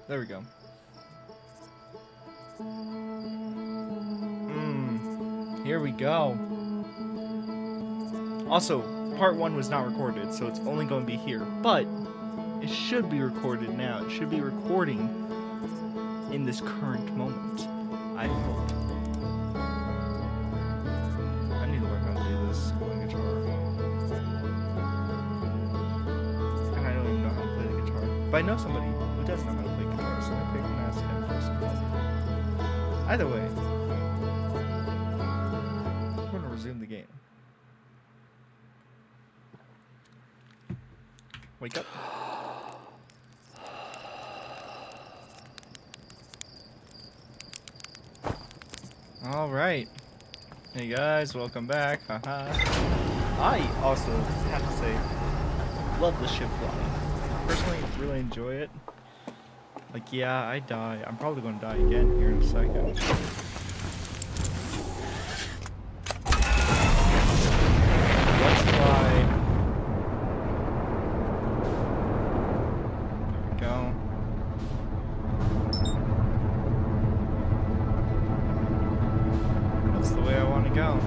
There we go. Here we go. Also, part 1 was not recorded, so it's only going to be here. But it should be recorded now. It should be recording in this current moment. I hope. I need to learn how to do this on the guitar. And I don't even know how to play the guitar. But I know somebody who does know how to play guitar, so maybe I can ask him for some help. Either way, I'm going to resume the game. Wake up. Alright. Hey guys, welcome back. Haha. I also have to say, love the ship flying. Personally, really enjoy it. Like, yeah, I die. I'm probably going to die again here in a second. Let's fly. There we go. That's the way I want to go.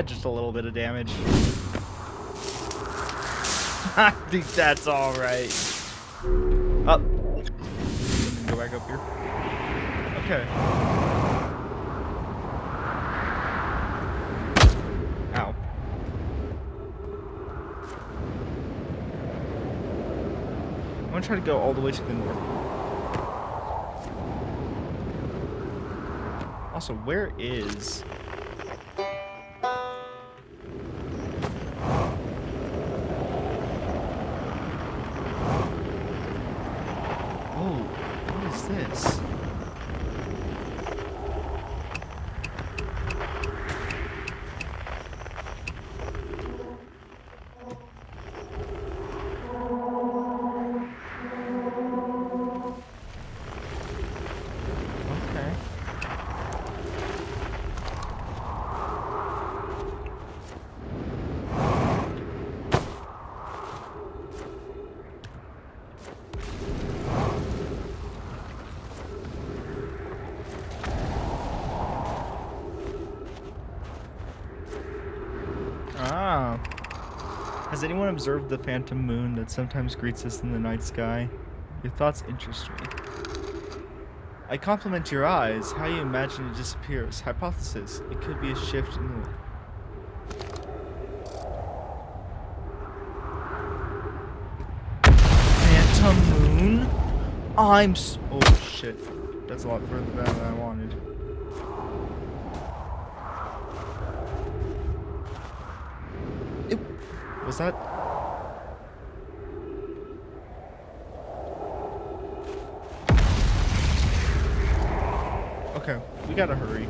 Just a little bit of damage. I think that's all right. Up. Go back up here. Okay. Ow. I'm gonna try to go all the way to the north. Also, where is... this? Okay. Ah. Has anyone observed the phantom moon that sometimes greets us in the night sky? Your thoughts interest me. I compliment your eyes. How you imagine it disappears. Hypothesis. It could be a shift in the... Phantom moon? Oh shit. That's a lot further down than I wanted. Was that? Okay, we gotta hurry.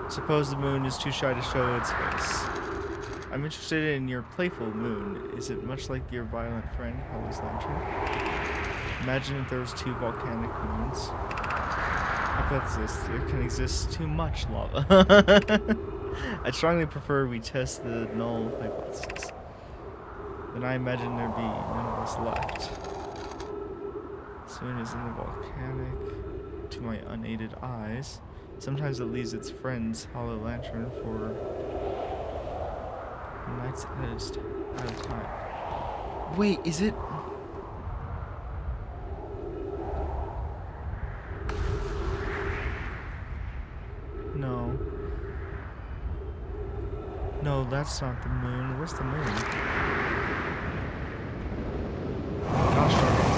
Suppose the moon is too shy to show its face. I'm interested in your playful moon. Is it much like your violent friend, Holly's lantern? Imagine if there was 2 volcanic moons. Hypothesis, there can exist too much lava. I strongly prefer we test the null hypothesis. Then I imagine there'd be none of us left. Soon is in the volcanic to my unaided eyes. Sometimes it leaves its friend's hollow lantern for nights at a time. Wait, is it... No. No, that's not the moon. Where's the moon? Gosh darn it.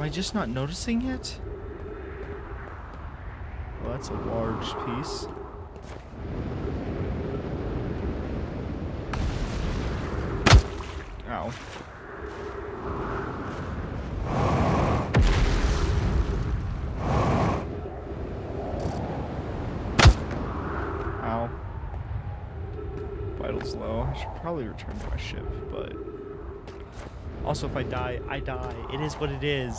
Am I just not noticing it? Well, that's a large piece. Ow. Ow. Vitals low. I should probably return to my ship, but... Also, if I die, I die. It is what it is.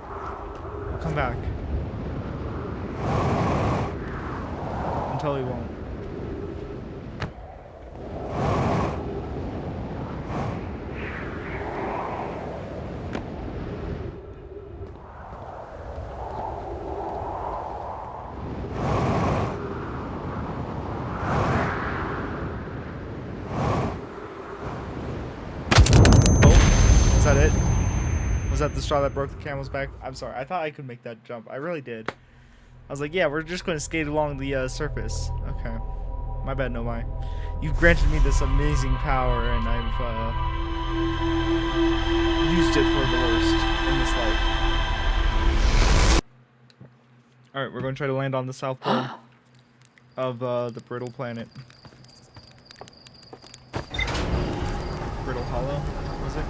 I'll come back. Until he won't. Is that it? Was that the straw that broke the camel's back? I'm sorry. I thought I could make that jump. I really did. I was like, yeah, we're just going to skate along the surface. Okay. My bad, Nomai. You've granted me this amazing power, and I've used it for the worst in this life. Alright, we're going to try to land on the south pole of the brittle planet. Brittle Hollow, was it?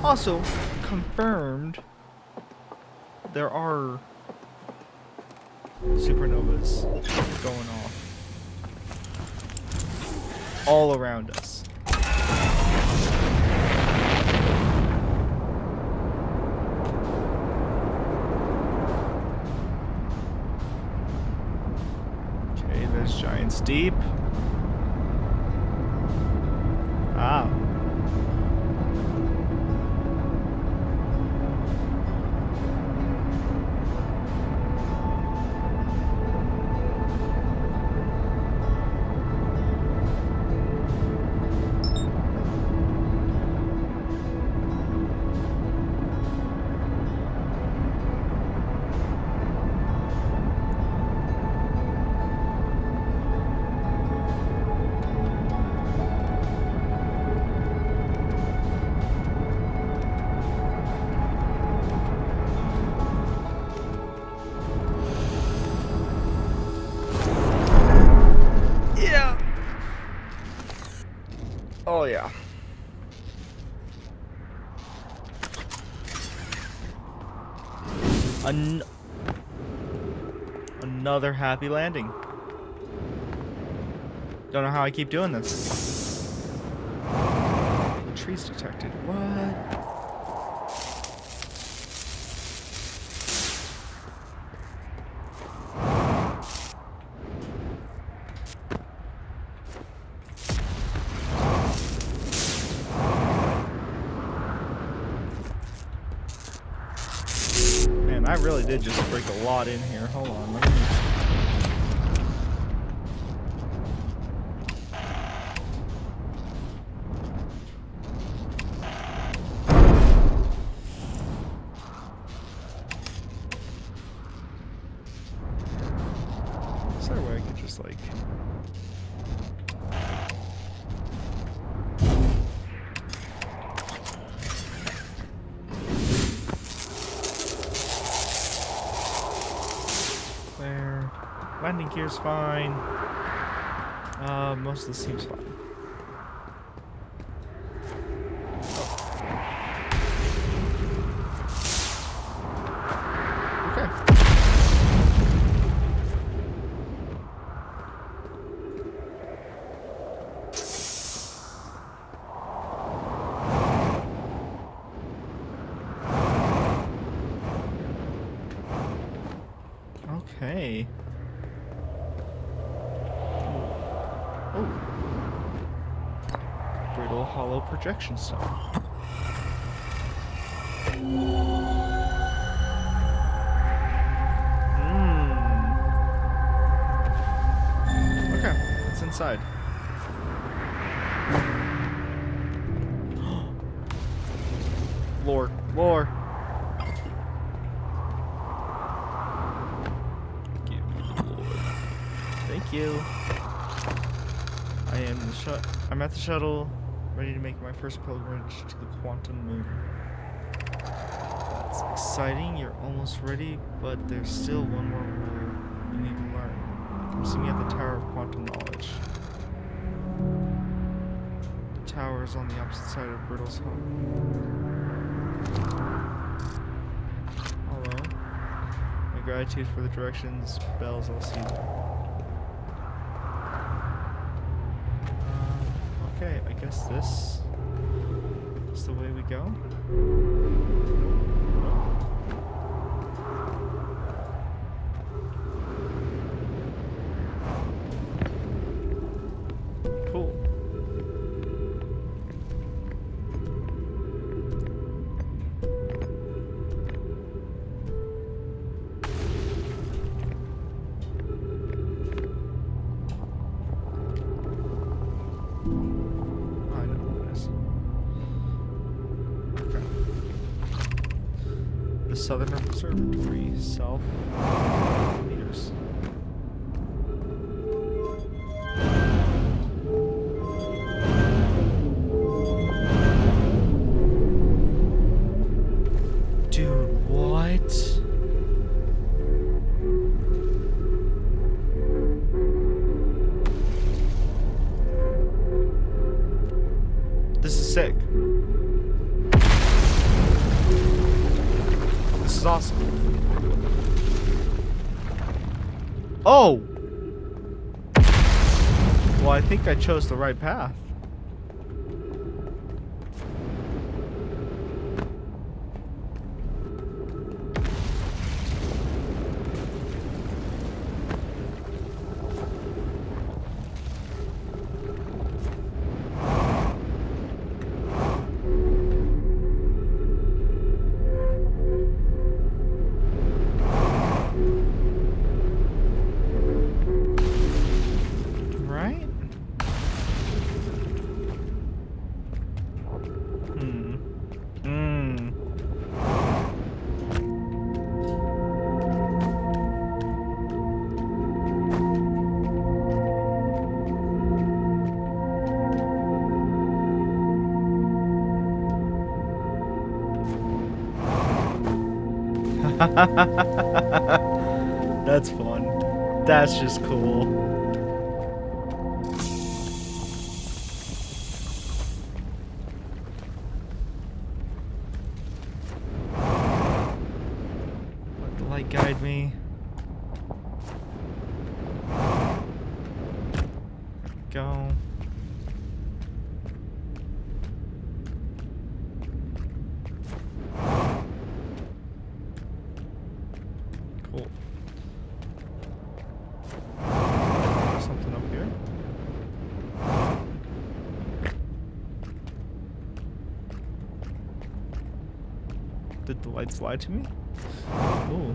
Also, confirmed, there are supernovas going off all around us. Okay, there's Giant's Deep. Ah. Oh yeah. Another happy landing. Don't know how I keep doing this. Trees detected. What? I really did just break a lot in here. Hold on. Let me... Is there a way I could just like... Landing gear's fine. Most of this seems fine. Okay. Okay. Oh. Brittle hollow projection stone. Okay, what's inside? Lore. Lore. Give me the lore. Thank you. I'm at the shuttle, ready to make my first pilgrimage to the quantum moon. It's exciting, you're almost ready, but there's still one more rule you need to learn. Come see me at the Tower of Quantum Knowledge. The tower is on the opposite side of Brittle's home. Hello. My gratitude for the directions, bells, I'll see you there. Okay, I guess this is the way we go. Cool. Southern Observatory, south meters. Dude, what? This is sick. This is awesome. Oh! Well, I think I chose the right path. That's fun. That's just cool. Let the light guide me. Go. Cool. Something up here. Did the lights lie to me? Ooh.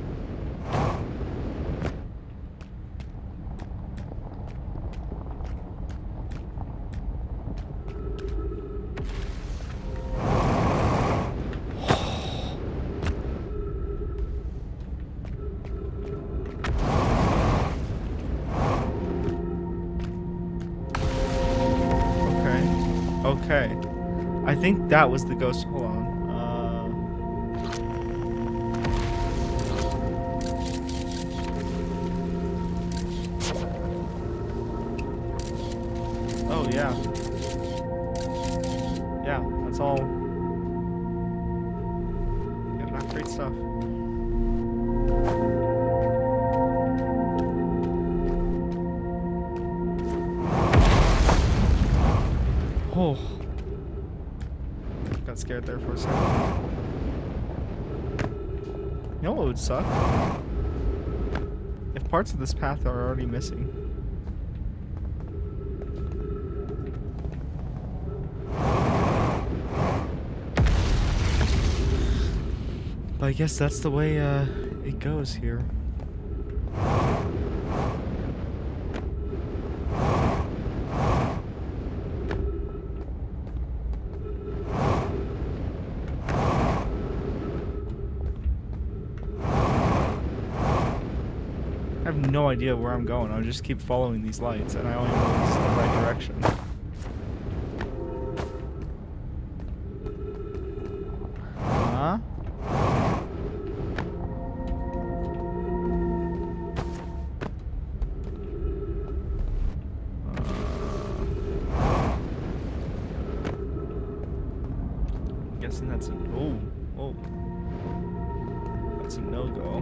Okay. I think that was the ghost. Hold on. Oh, yeah. Yeah, that's all. Yeah, not great stuff. Oh. Got scared there for a second. You know what would suck? If parts of this path are already missing. But I guess that's the way it goes here. I have no idea where I'm going. I'll just keep following these lights, and I only know this is the right direction. Huh? guessing that's a that's a no-go.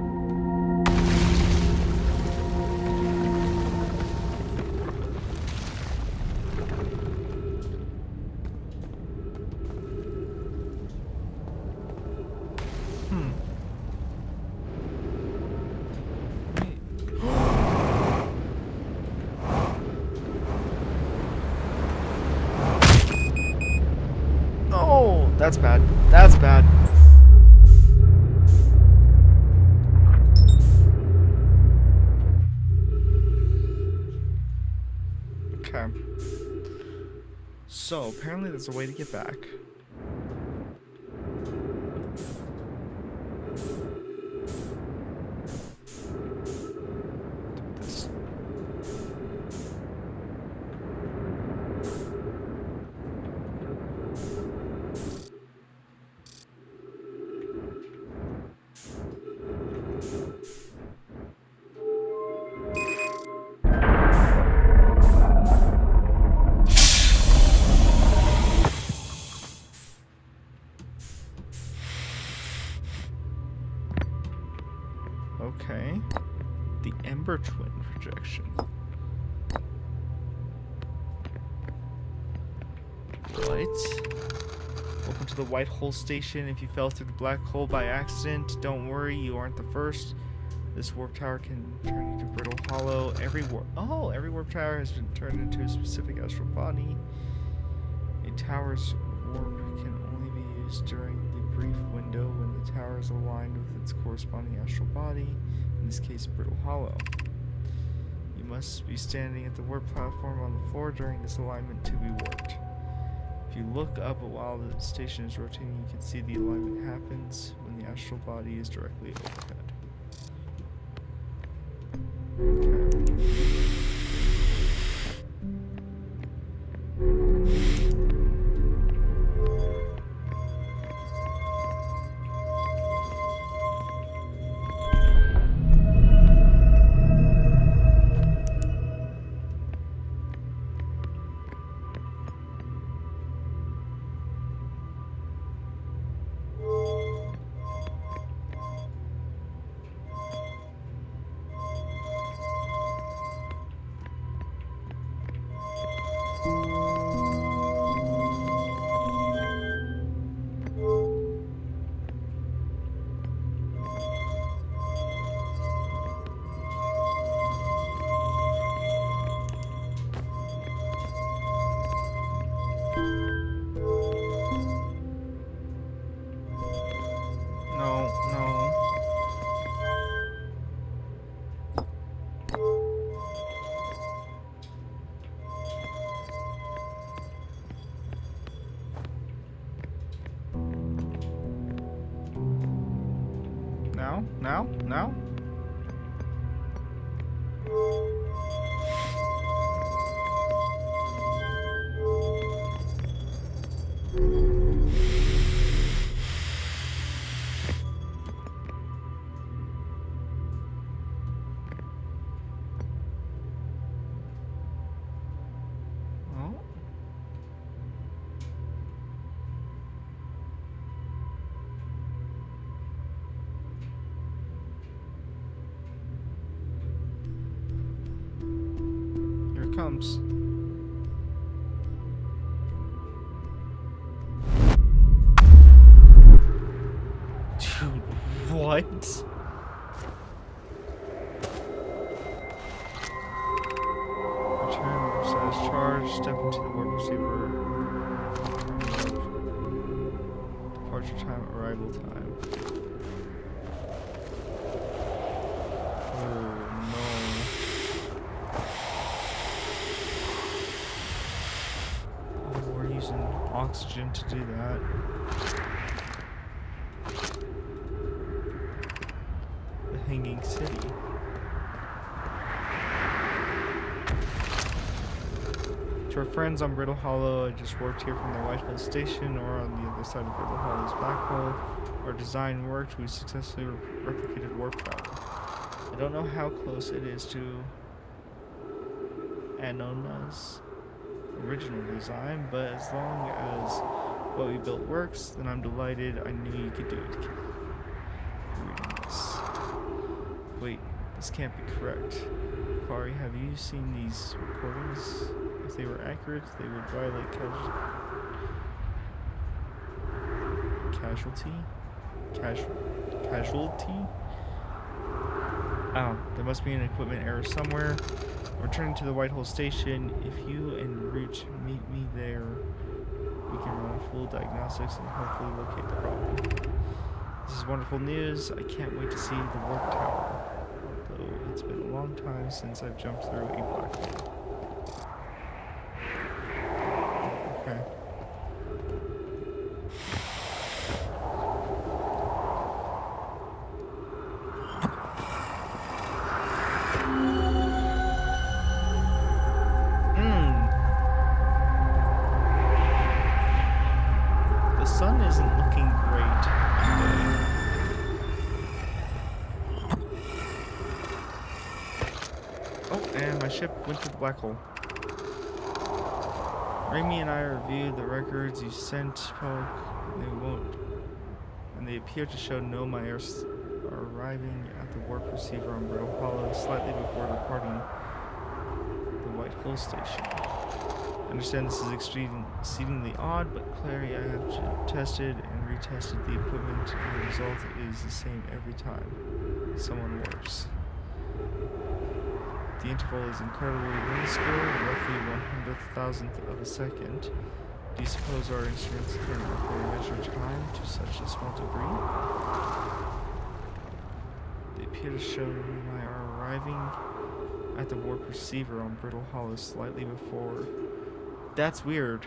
That's bad. That's bad. Okay. So, apparently there's a way to get back. Okay. The Ember Twin projection. Right. Welcome to the White Hole Station. If you fell through the black hole by accident, don't worry, you aren't the first. This warp tower can turn into brittle hollow. Every warp tower has been turned into a specific astral body. A tower's warp can only be used during the brief window when the tower is aligned with its corresponding astral body, in this case brittle hollow. You must be standing at the warp platform on the floor during this alignment to be warped. If you look up while the station is rotating, you can see the alignment happens when the astral body is directly overhead. Okay. Now? Comes. Dude, what? Return warp status charge, step into the warp receiver. Departure time, arrival time. Oxygen to do that. The Hanging City. To our friends on Brittle Hollow, I just worked here from the White Hole Station or on the other side of Brittle Hollow's black hole. Our design worked. We successfully replicated warp power. I don't know how close it is to Anona's original design, but as long as what we built works, then I'm delighted. I knew you could do it. Reading this. Wait, this can't be correct. Kari, have you seen these recordings? If they were accurate, they would violate casualty? Oh, there must be an equipment error somewhere. Returning to the Whitehall station. If you and Root meet me there, we can run full diagnostics and hopefully locate the problem. This is wonderful news. I can't wait to see the warp tower. Although it's been a long time since I've jumped through a black hole. Okay. The sun isn't looking great today. Oh, and my ship went to the black hole. Raimi and I reviewed the records you sent, Poke. They appear to show Nomai are arriving at the warp receiver on Brittle Hollow slightly before departing the Whitehall station. I understand this is exceedingly odd, but Clary, I have tested and retested the equipment, and the result is the same every time. Someone warps. The interval is incredibly minuscule, roughly 1/100,000th of a second. Do you suppose our instruments can measure time to such a small degree? They appear to show Nomai are arriving at the warp receiver on Brittle Hollow slightly before. That's weird.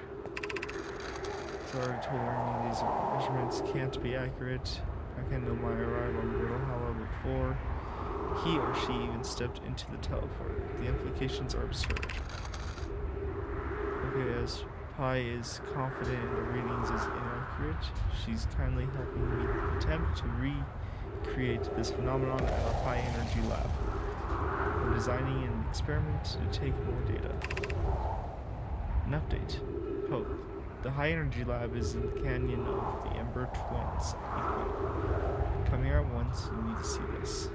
So I already told Raimi these measurements can't be accurate. How can Nomai arrive on Brittle Hollow before he or she even stepped into the teleporter? The implications are absurd. Okay, as Pi is confident in the readings is inaccurate, she's kindly helping me attempt to recreate this phenomenon at our high energy lab. We're designing an experiment to take more data. An update. Poke. The high energy lab is in the canyon of the Ember Twins. Come here at once, you need to see this.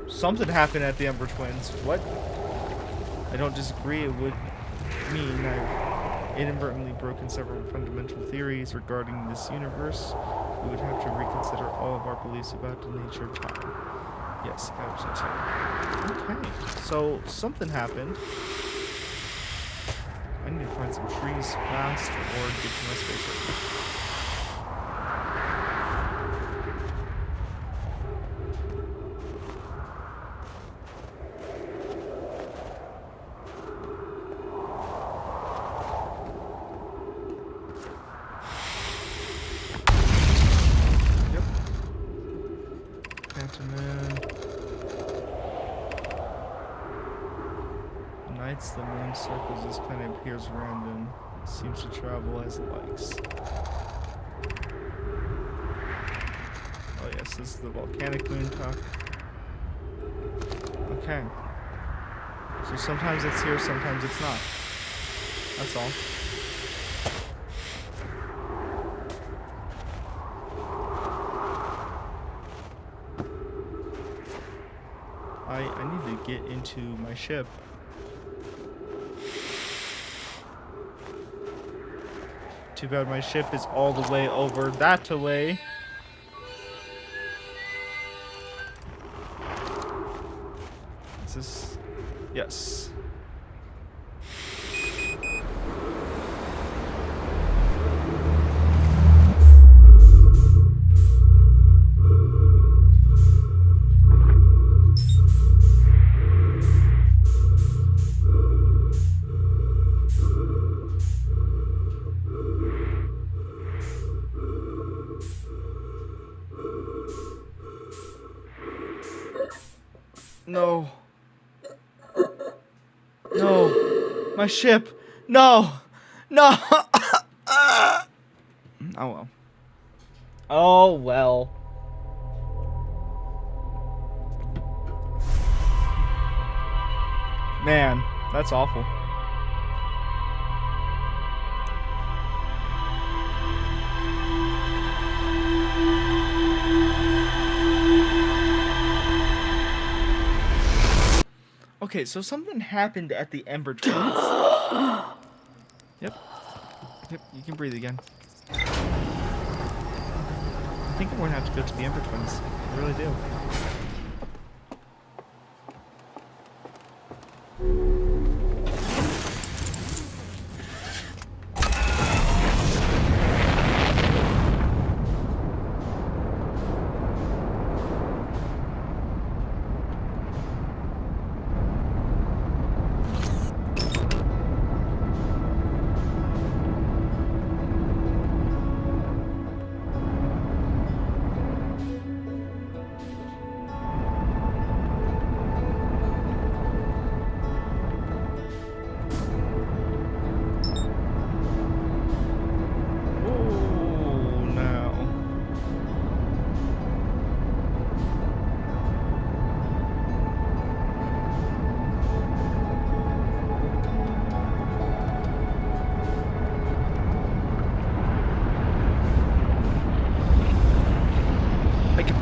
Something happened at the Ember Twins. What? I don't disagree. It would mean I've inadvertently broken several fundamental theories regarding this universe. We would have to reconsider all of our beliefs about the nature of time. Yes, absolutely. Okay, so something happened. I need to find some trees fast or get to my spaceship. The moon circles this planet appears random. It seems to travel as it likes. Oh yes, this is the volcanic moon talk. Okay. So sometimes it's here, sometimes it's not. That's all. I need to get into my ship. Too bad my ship is all the way over that way. Is this? Yes. No. No. My ship. No. No. Oh well. Oh well. Man, that's awful. Okay, so something happened at the Ember Twins. Yep. Yep, you can breathe again. I think I'm going to have to go to the Ember Twins. I really do.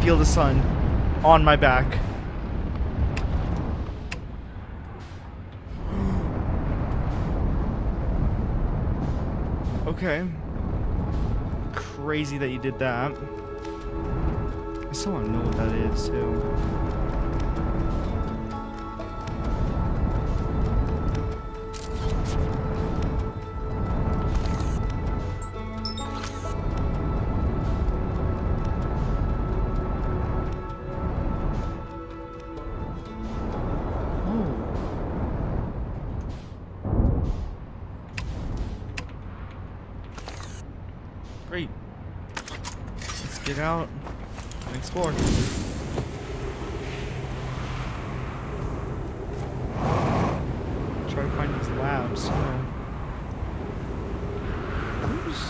Feel the sun on my back. Okay. Crazy that you did that. I still want to know what that is, too. Great. Let's get out and explore. Try to find these labs, you know. Oops.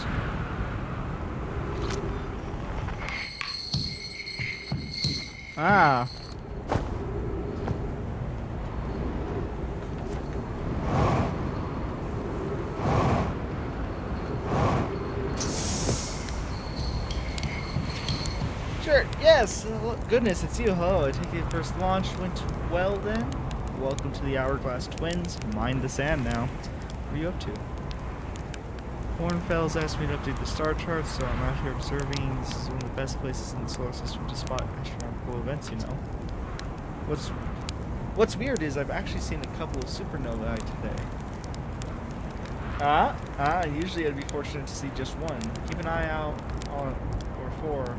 Ah. Sure, yes! Goodness, it's you. Hello, I take it first launch went well then? Welcome to the Hourglass Twins. Mind the sand now. What are you up to? Hornfels asked me to update the star charts, so I'm out here observing. This is one of the best places in the solar system to spot astronomical events, you know. What's weird is I've actually seen a couple of supernovae today. Usually I'd be fortunate to see just one. Keep an eye out on, or four.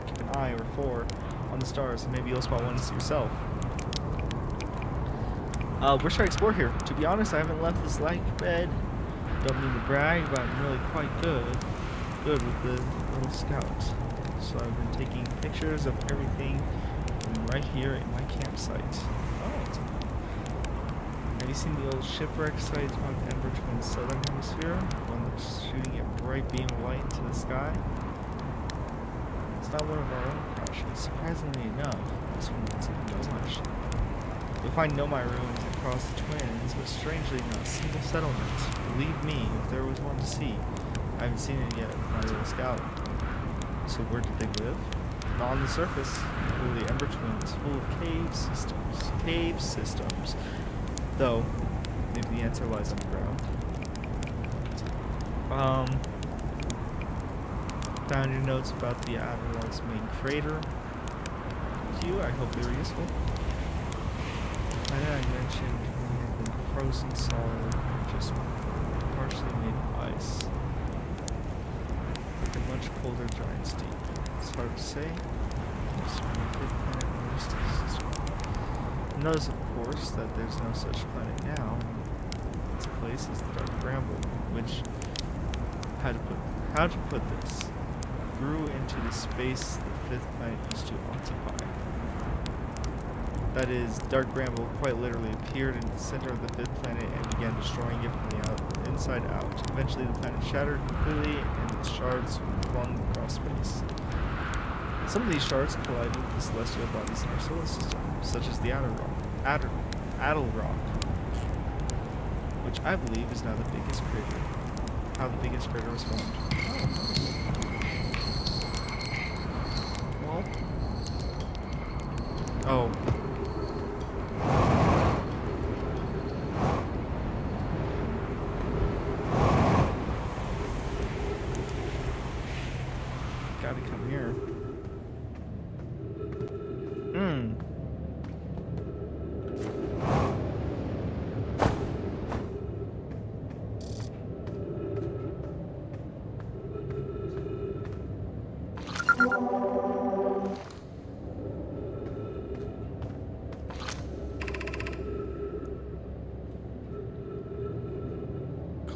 Keep an eye or four on the stars, and maybe you'll spot one to see yourself. Where should I explore here? To be honest, I haven't left this light bed. Don't mean to brag, but I'm really quite good with the little scout. So I've been taking pictures of everything from right here at my campsite. Oh. Have you seen the old shipwreck site on Ember Twin's southern hemisphere? One that's shooting a bright beam of light into the sky? It's not one of our own crashes. Surprisingly enough, this one looks like Nomai. You'll find Nomai ruins across the Twins, but strangely not a single settlement. Believe me, if there was one to see. I haven't seen it yet with my little scout. So where did they live? Not on the surface. Well, the Ember Twins, full of cave systems. Cave systems. Though, maybe the answer lies underground. Found your notes about the Admiral's main crater. To you, I hope they were useful. I mentioned we had been frozen solid, just partially made of ice. Like a much colder giant steep. It's hard to say. Notice, of course, that there's no such planet now. Its place is the Dark Bramble, which, how to put this, grew into the space the fifth planet used to occupy. That is, Dark Bramble quite literally appeared in the center of the fifth planet and began destroying it from the inside out. Eventually the planet shattered completely and its shards flung across space. Some of these shards collided with the celestial bodies in our solar system, such as the Adel Rock, which I believe is now the biggest crater. How the biggest crater was formed. Oh.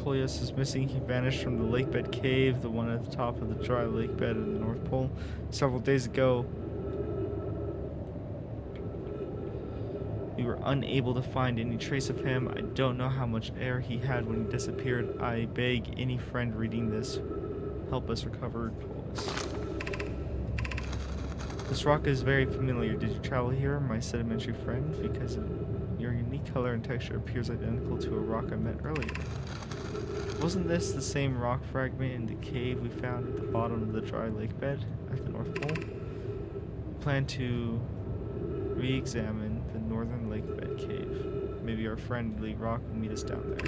Polyus is missing. He vanished from the lakebed cave, the one at the top of the dry lakebed in the North Pole, several days ago. We were unable to find any trace of him. I don't know how much air he had when he disappeared. I beg any friend reading this, help us recover Polyus. This rock is very familiar. Did you travel here, my sedimentary friend? Because your unique color and texture appears identical to a rock I met earlier. Wasn't this the same rock fragment in the cave we found at the bottom of the dry lake bed at the North Pole? We plan to re-examine the northern lake bed cave. Maybe our friend Lee Rock will meet us down there.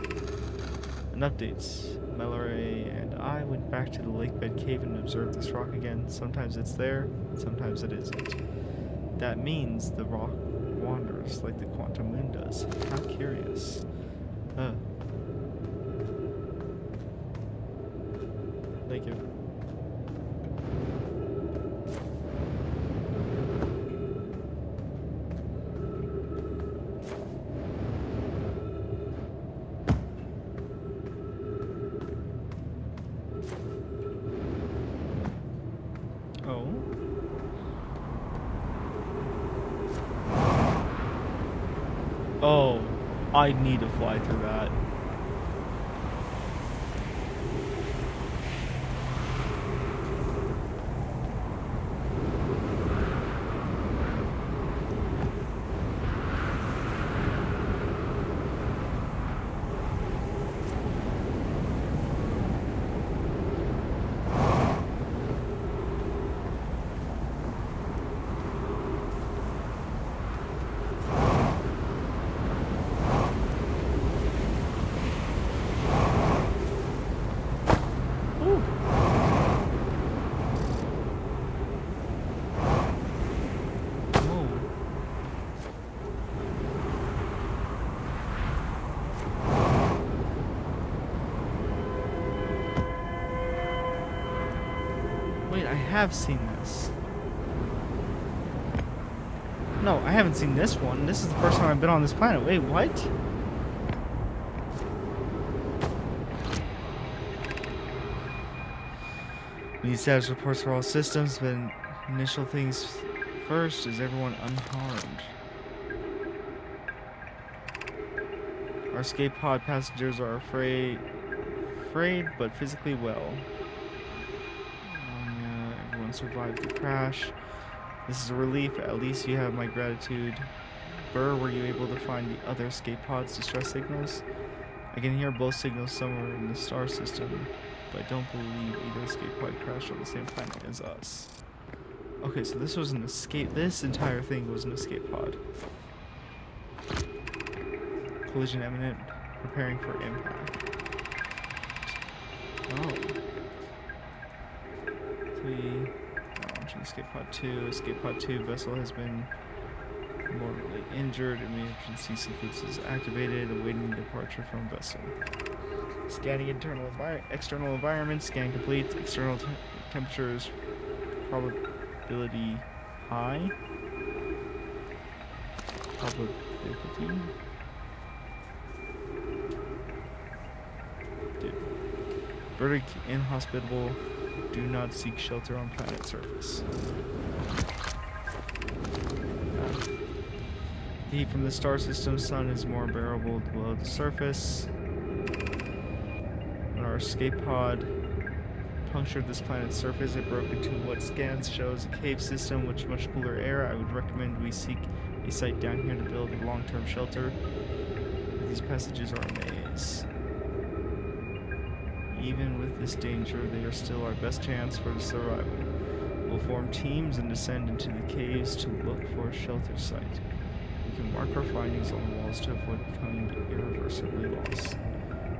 An update. Mallory and I went back to the lake bed cave and observed this rock again. Sometimes it's there, sometimes it isn't. That means the rock wanders like the quantum moon does. How curious. Thank you. Oh, I need to fly through that. I have seen this. No, I haven't seen this one. This is the first time I've been on this planet. Wait, what? We need status reports for all systems, but initial things first. Is everyone unharmed? Our escape pod passengers are afraid but physically well. Survived the crash. This is a relief. At least you have my gratitude. Burr, were you able to find the other escape pod's distress signals? I can hear both signals somewhere in the star system, but I don't believe either escape pod crashed on the same planet as us. Okay, so this was an escape. This entire thing was an escape pod. Collision imminent. Preparing for impact. Oh. Escape pod 2. Escape pod 2 vessel has been mortally injured. Emergency sequence is activated, awaiting departure from vessel. Scanning external environment. Scan complete. External temperatures probability high. Probability. Dude. Verdict inhospitable. Do not seek shelter on planet surface. The heat from the star system sun is more bearable below the surface. When our escape pod punctured this planet's surface, it broke into what scans shows a cave system with much cooler air. I would recommend we seek a site down here to build a long-term shelter. These passages are a maze. Even with this danger, they are still our best chance for survival. We'll form teams and descend into the caves to look for a shelter site. We can mark our findings on the walls to avoid becoming irreversibly lost.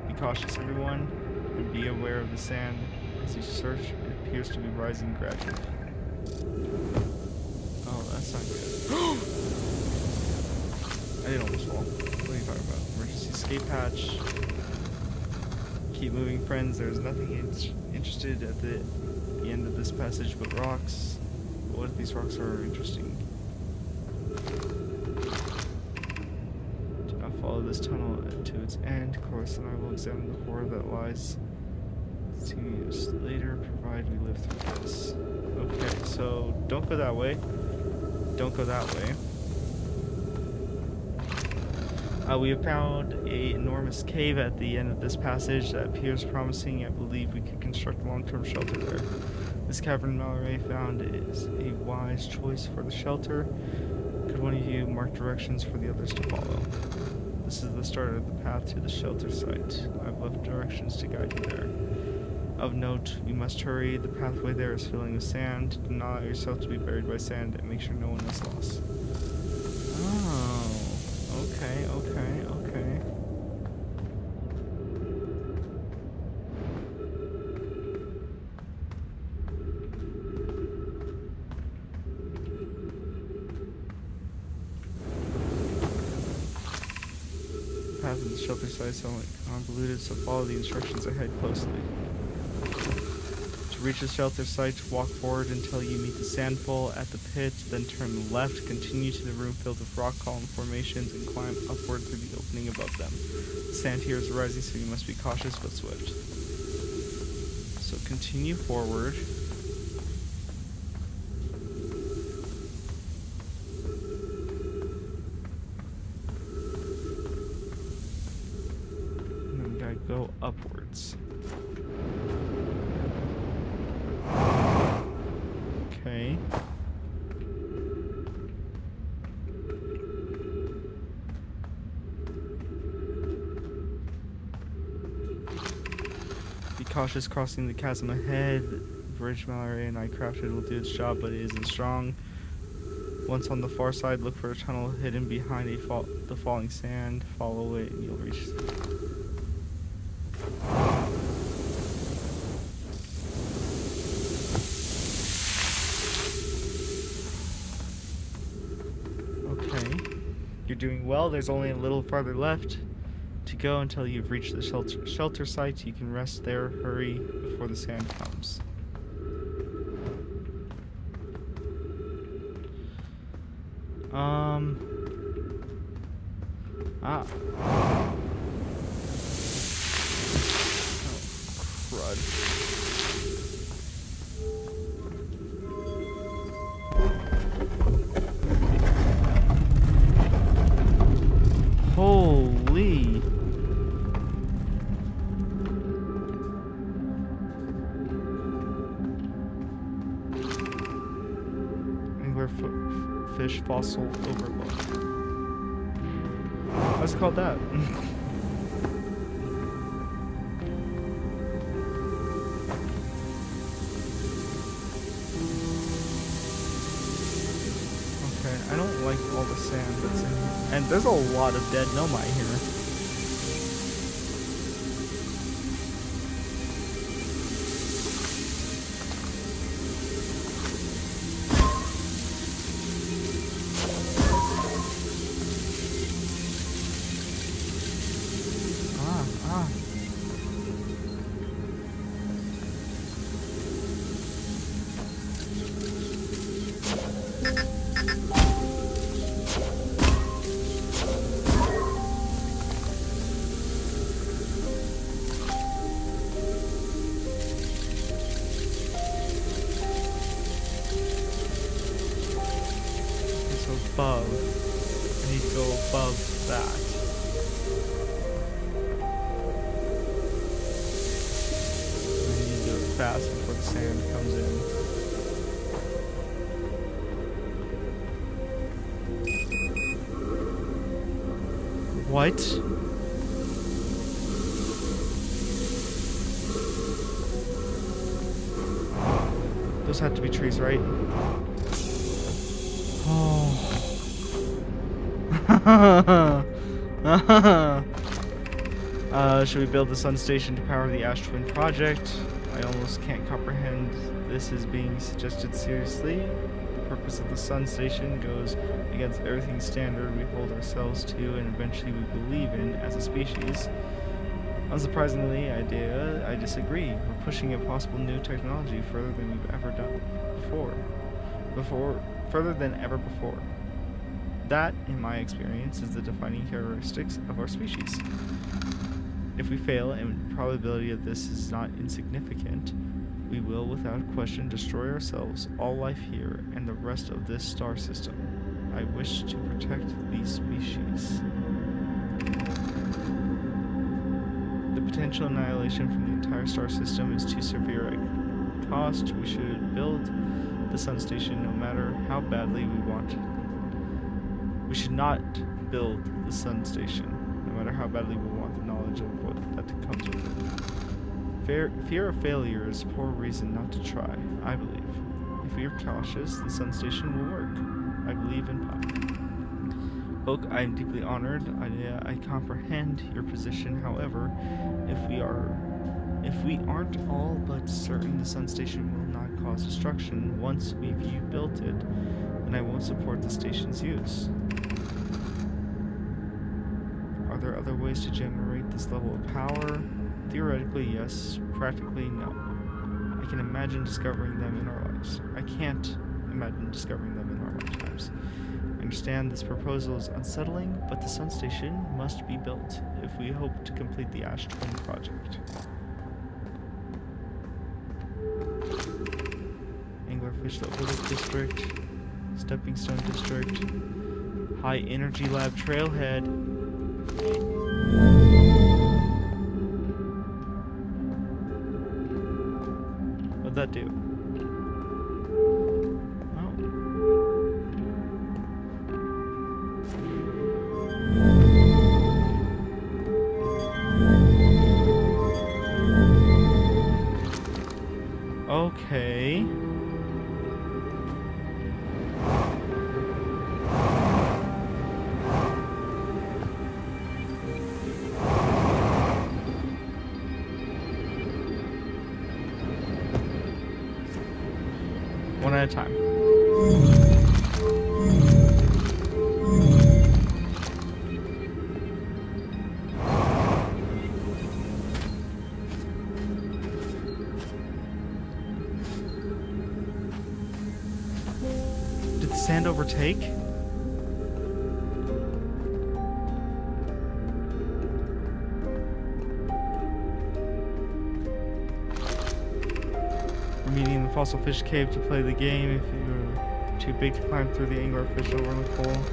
Be cautious, everyone, and be aware of the sand. As you search, it appears to be rising gradually. Oh, that's not good. I didn't almost fall. What are you talking about? Emergency escape hatch. Keep moving, friends. There's nothing interested at the end of this passage but rocks. But what if these rocks are interesting? Do not follow this tunnel to its end course, and I will examine the horror that lies 2 years later, provided we live through this. Okay, so don't go that way. Don't go that way. We have found an enormous cave at the end of this passage that appears promising. I believe we could construct a long-term shelter there. This cavern Mallory found is a wise choice for the shelter. Could one of you mark directions for the others to follow? This is the start of the path to the shelter site. I've left directions to guide you there. Of note, we must hurry. The pathway there is filling with sand. Do not allow yourself to be buried by sand, and make sure no one is lost. Oh, okay, okay, okay. The path to the shelter site is somewhat convoluted, so follow the instructions ahead closely. To reach the shelter site, walk forward until you meet the sandfall at the pit, then turn left, continue to the room filled with rock column formations, and climb upward through the opening above them. The sand here is rising, so you must be cautious but swift. So continue forward. And then we gotta go upwards. Okay. Be cautious crossing the chasm ahead. The bridge Mallory and I crafted will do its job, but it isn't strong. Once on the far side, look for a tunnel hidden behind the falling sand. Follow it and you'll reach. You're doing well. There's only a little farther left to go until you've reached the shelter site. You can rest there. Hurry before the sand comes. Oh, crud. Holy. Anglerfish fossil overlook. What's it called that? I don't like all the sand that's in here. And there's a lot of dead Nomai here. Above. I need to go above that. I need to do it fast before the sand comes in. What? Those have to be trees, right? Oh. Should we build the sun station to power the Ash Twin project? I almost can't comprehend this is being suggested seriously. The purpose of the sun station goes against everything standard we hold ourselves to and eventually we believe in as a species. Unsurprisingly, I disagree. We're pushing a possible new technology further than we've ever done before. Further than ever before. That, in my experience, is the defining characteristics of our species. If we fail, and the probability of this is not insignificant, we will without question destroy ourselves, all life here, and the rest of this star system. I wish to protect these species. The potential annihilation from the entire star system is too severe a cost. We should build the sun station no matter how badly we want. We should not build the sun station no matter how badly we want the knowledge of what that comes with it. Fear of failure is a poor reason not to try, I believe. If we are cautious, the sun station will work. I believe in power. Oak, I am deeply honored. I comprehend your position. However, if we aren't all but certain the sun station will not cause destruction once we've built it, then I won't support the station's use. Are there other ways to generate this level of power? Theoretically, yes. Practically, no. I can imagine discovering them in our lives. I can't imagine discovering them in our lifetimes. I understand this proposal is unsettling, but the sun station must be built if we hope to complete the Ash Twin project. Anglerfish Overlook District, Stepping Stone District, High Energy Lab Trailhead. What'd that do? Okay. One at a time. Did the sand overtake? We're meeting in the Fossil Fish Cave to play the game. If you're too big to climb through the Anglerfish Overlook hole,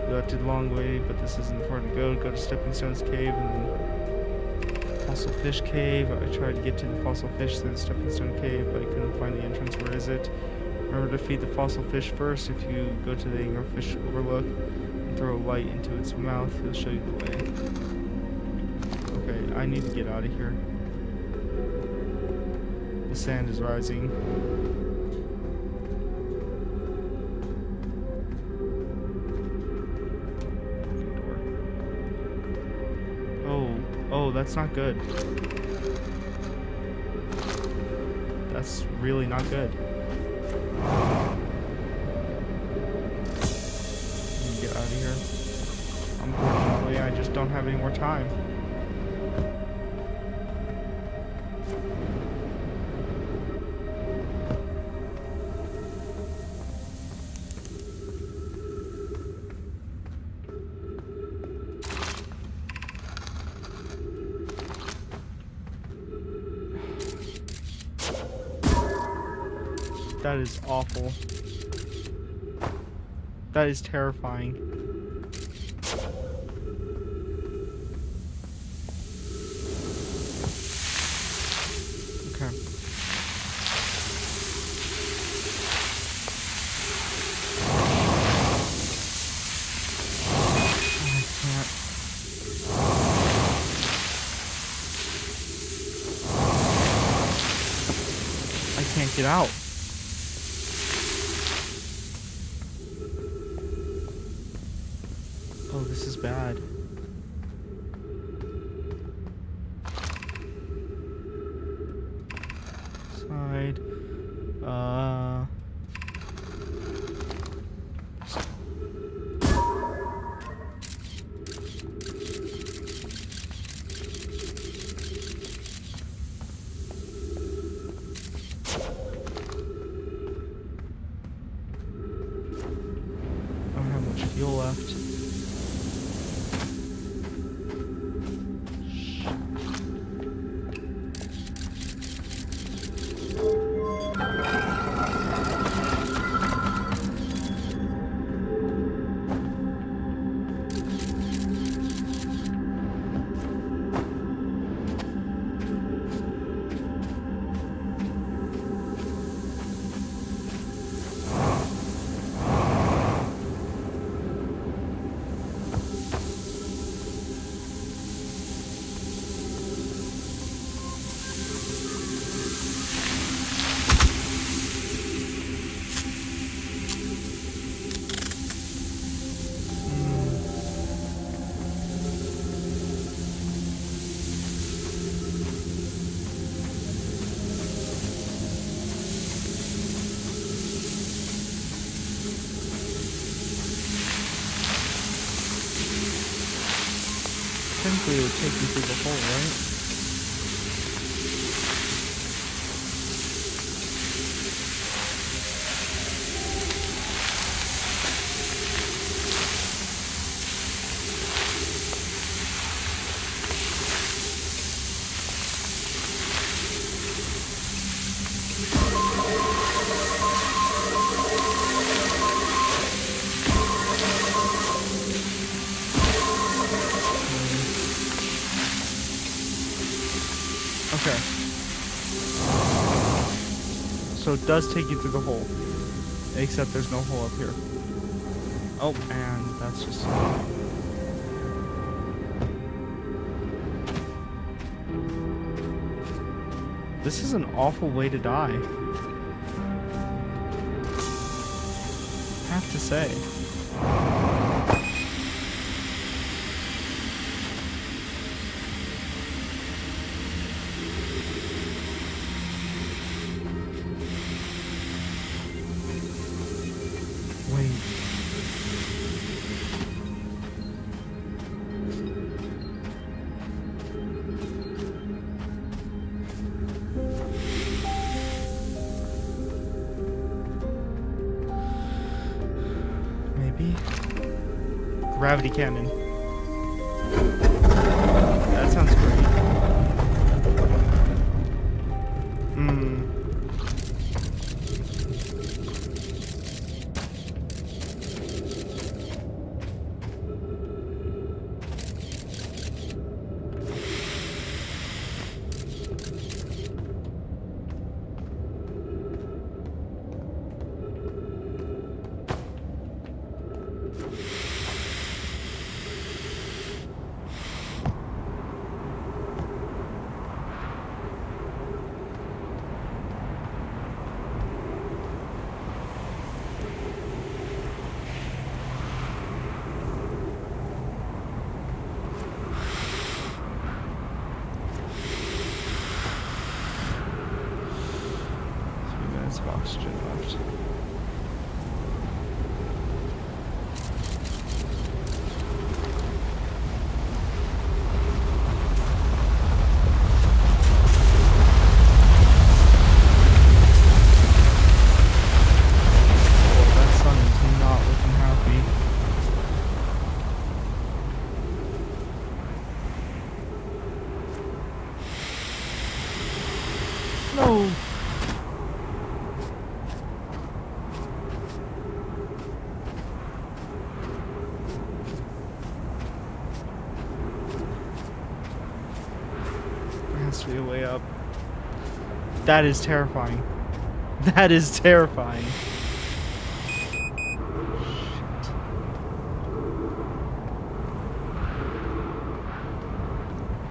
you'll have to the long way, but this isn't important to go. Go to Stepping Stones Cave and then Fossil Fish Cave. I tried to get to the fossil fish through the Stepping Stone Cave, but I couldn't find the entrance. Where is it? Remember to feed the fossil fish first. If you go to the Anglerfish Overlook and throw a light into its mouth, it'll show you the way. Okay, I need to get out of here. The sand is rising. Oh, that's not good. That's really not good. Get out of here. Unfortunately, I just don't have any more time. That is awful. That is terrifying. Okay. I can't get out. Oh, this is bad. Side. would take you through the hole, right? Okay. So it does take you through the hole. Except there's no hole up here. Oh, and that's just... This is an awful way to die. I have to say. Wait. Maybe. Gravity cannon. That sounds great. Of oxygen left. Oh, that sun is not looking happy. No. To be a way up. That is terrifying. That is terrifying. Shit.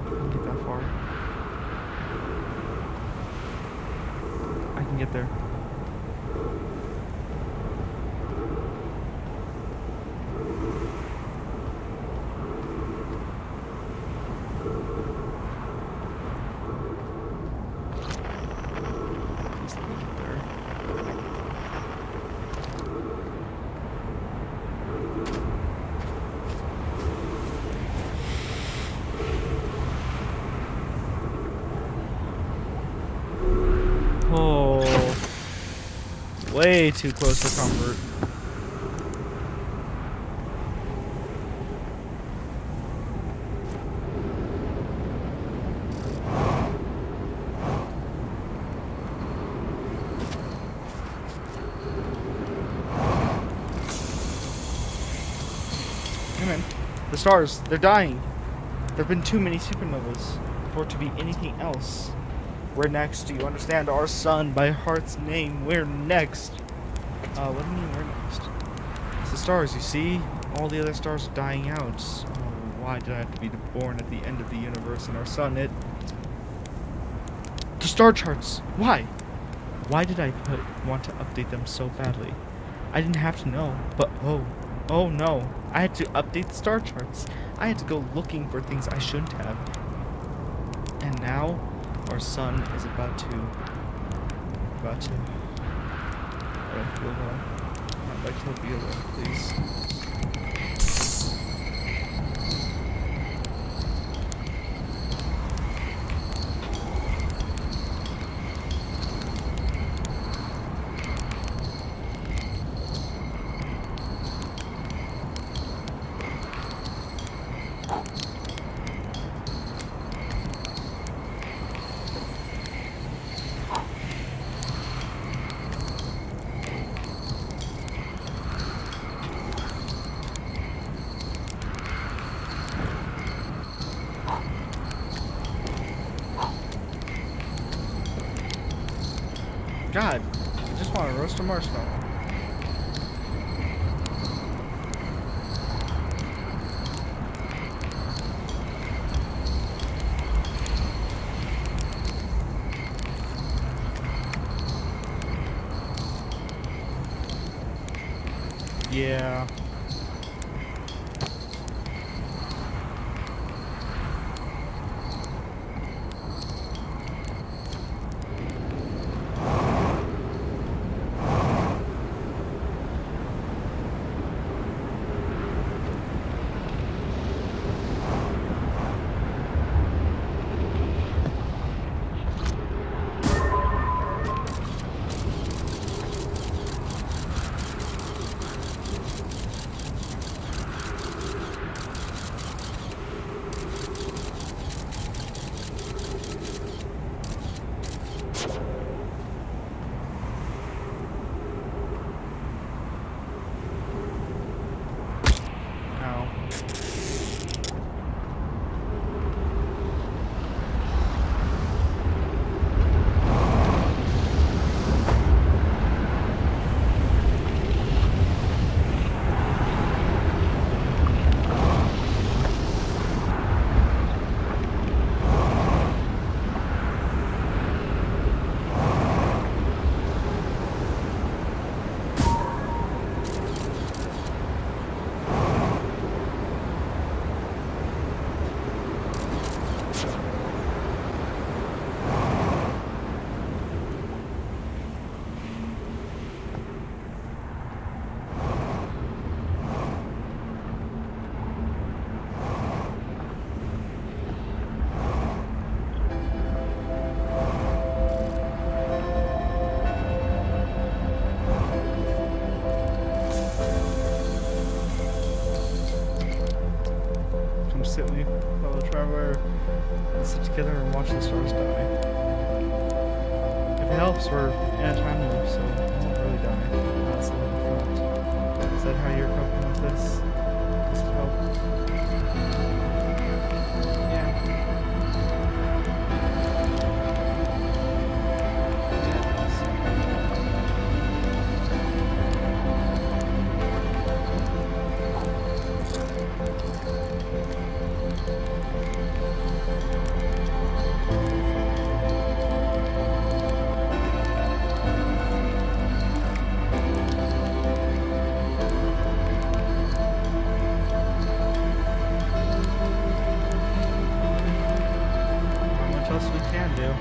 I can get that far. I can get there. Oh, way too close for comfort. Hey man, the stars, they're dying. There have been too many supernovas for it to be anything else. We're next. Do you understand? Our sun, by Heart's name, we're next. What do you mean we're next? It's the stars, you see? All the other stars are dying out. Oh, why did I have to be born at the end of the universe and our sun? The star charts! Why? Why did I want to update them so badly? I didn't have to know, but oh no. I had to update the star charts. I had to go looking for things I shouldn't have. And now, our sun is about to... I don't feel well. I'd like to be alone, please. God, I just want to roast a marshmallow. Yeah. Sit with me, fellow traveler. Let's sit together and watch the stars die. If it helps, we're in a time loop, so we won't really die. That's the front. Is that how you're coping with this? Does it help? Yeah. We can do.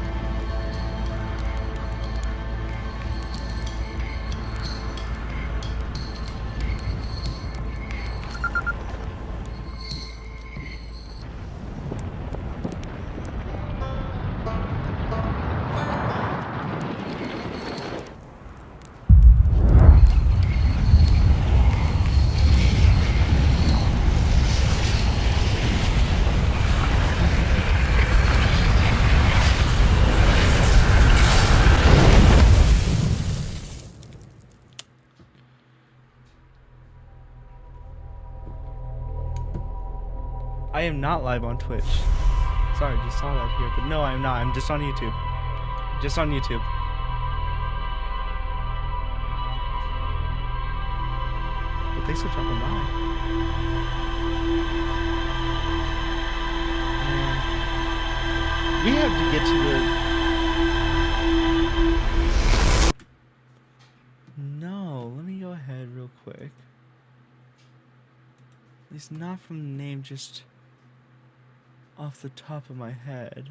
I am not live on Twitch. Sorry, just saw that here, but no, I'm not. I'm just on YouTube. Just on YouTube. But thanks for dropping by. Man. We have to get to the... No, let me go ahead real quick. At least not from the name, just off the top of my head.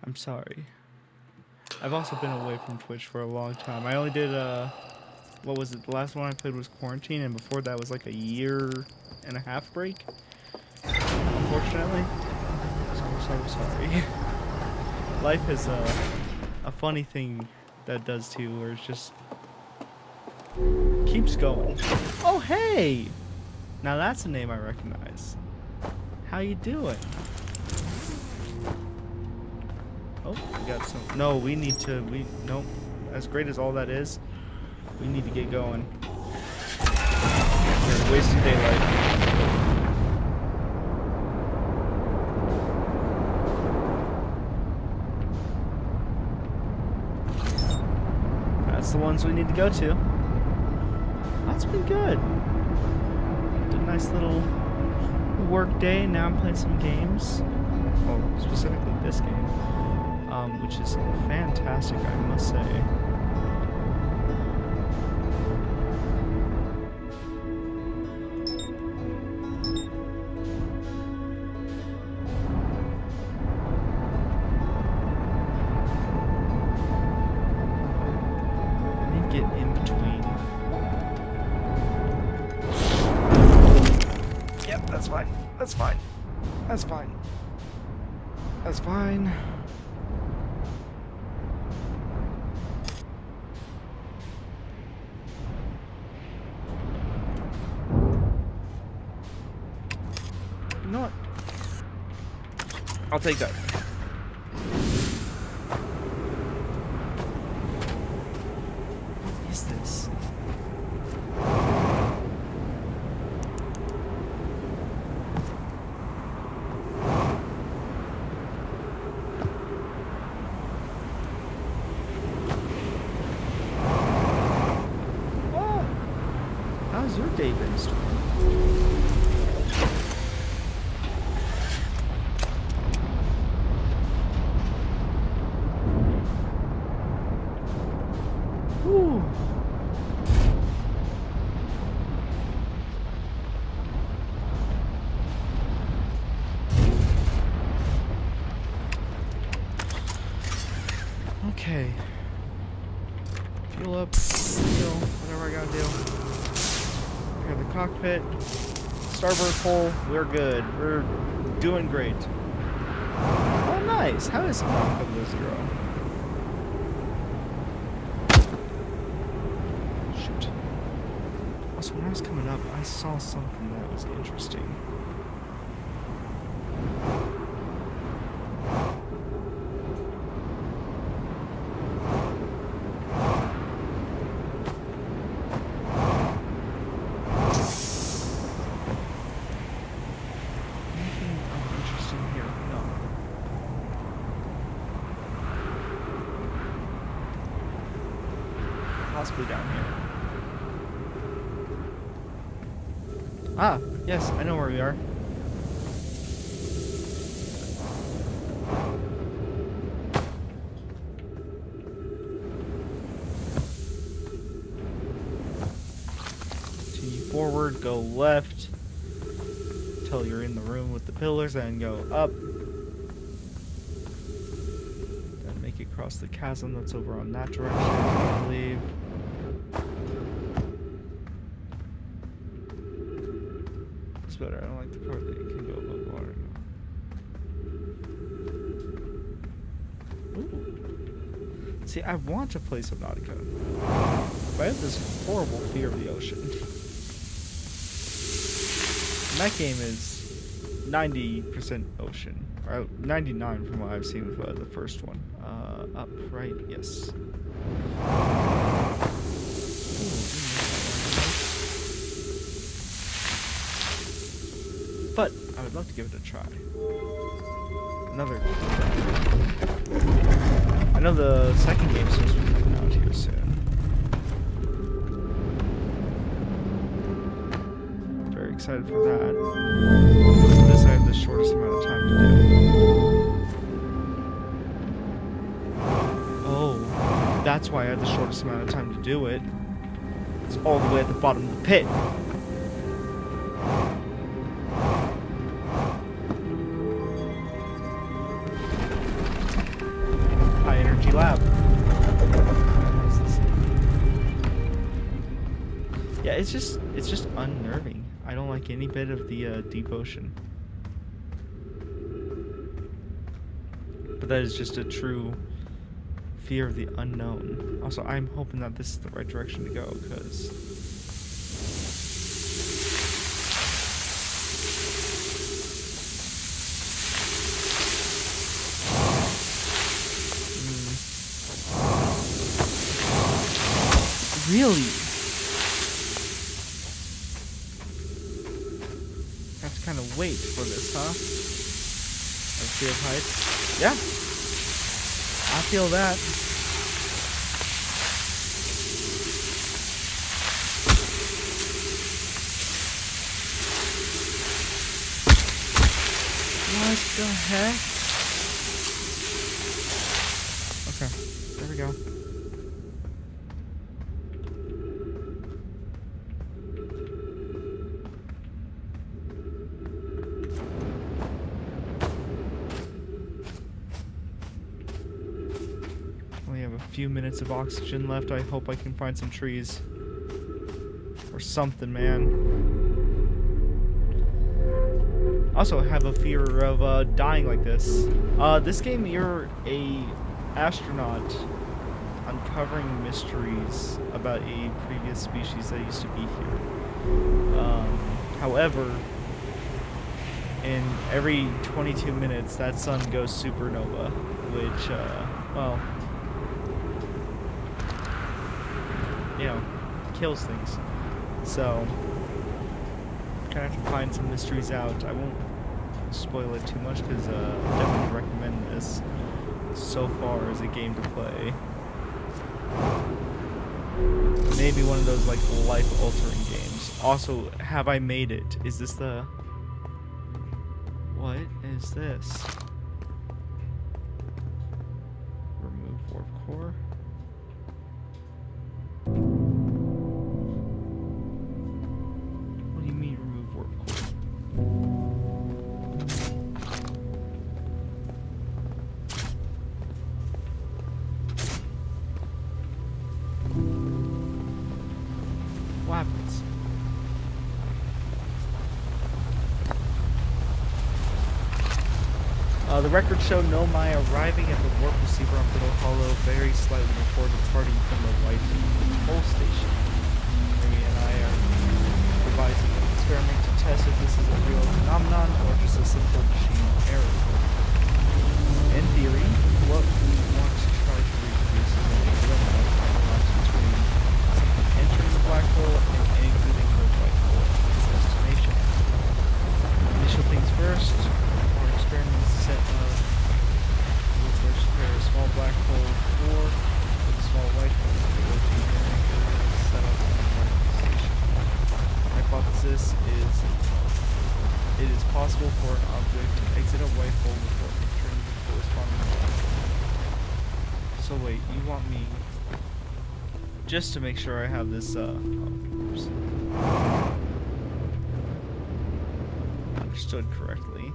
I'm sorry. I've also been away from Twitch for a long time. I only did, what was it? The last one I played was Quarantine, and before that was like a 1.5 break. Unfortunately. So I'm so sorry. Life is a funny thing that does too, where it's just keeps going. Oh, hey! Now that's a name I recognize. How you doing? Oh, we got some. No, we need to. Nope. As great as all that is, we need to get going. We're wasting daylight. the ones we need to go to. That's been good. Did a nice little work day. Now I'm playing some games. Well, specifically this game, which is fantastic, I must say. That's fine. That's fine. That's fine. You know what? I'll take that. What is this? How's your day been, Storm? Whew. Okay. Fuel up, fuel, whatever I gotta do. We have the cockpit, starboard pole, we're good. We're doing great. Oh, nice. How is it not come to 0? Shoot. Also, when I was coming up, I saw something that was interesting. Possibly down here. Ah, yes, I know where we are. Continue forward, go left until you're in the room with the pillars, and go up. Then make it across the chasm that's over on that direction, I believe. Better. I don't like the part that you can go above water. Ooh. See, I want to play Subnautica, but I have this horrible fear of the ocean. And that game is 90% ocean, or 99 from what I've seen with the first one. Up, right? Yes. But I would love to give it a try. I know the second game seems to be coming out here soon. Very excited for that. For this I have the shortest amount of time to do. Oh, that's why I had the shortest amount of time to do it. It's all the way at the bottom of the pit. Lab. Yeah, it's just unnerving. I don't like any bit of the deep ocean. But that is just a true fear of the unknown. Also, I'm hoping that this is the right direction to go, because really? Have to kind of wait for this, huh? Of fear of heights. Yeah. I feel that. The heck? Okay, there we go. Only have a few minutes of oxygen left. I hope I can find some trees. Or something, man. Also, I have a fear of dying like this. This game, you're a astronaut uncovering mysteries about a previous species that used to be here. However, in every 22 minutes, that sun goes supernova, which, well, you know, kills things. So, kind of have to find some mysteries out. I won't spoil it too much because I definitely recommend this so far as a game to play. Maybe one of those like life-altering games. Also, have I made it? Is this the... What is this? Remove warp core. What do you mean remove warp core? What happens? The records show Nomai arriving at the warp receiver on Fiddle Hollow very slightly before departing from the White Pole Station. Amy and I are devising an experiment to test if this is a real phenomenon or just a simple machine error. In theory, what we want to try to reproduce is a real paradox between something entering the black hole and exiting the black hole at its destination. Initial things first. Experiments set up with which pair a small black hole core with a small white hole set up on the white station. Hypothesis is it is possible for an object to exit a white hole before entering the corresponding black hole. So wait, you want me just to make sure I have this oops. Understood correctly.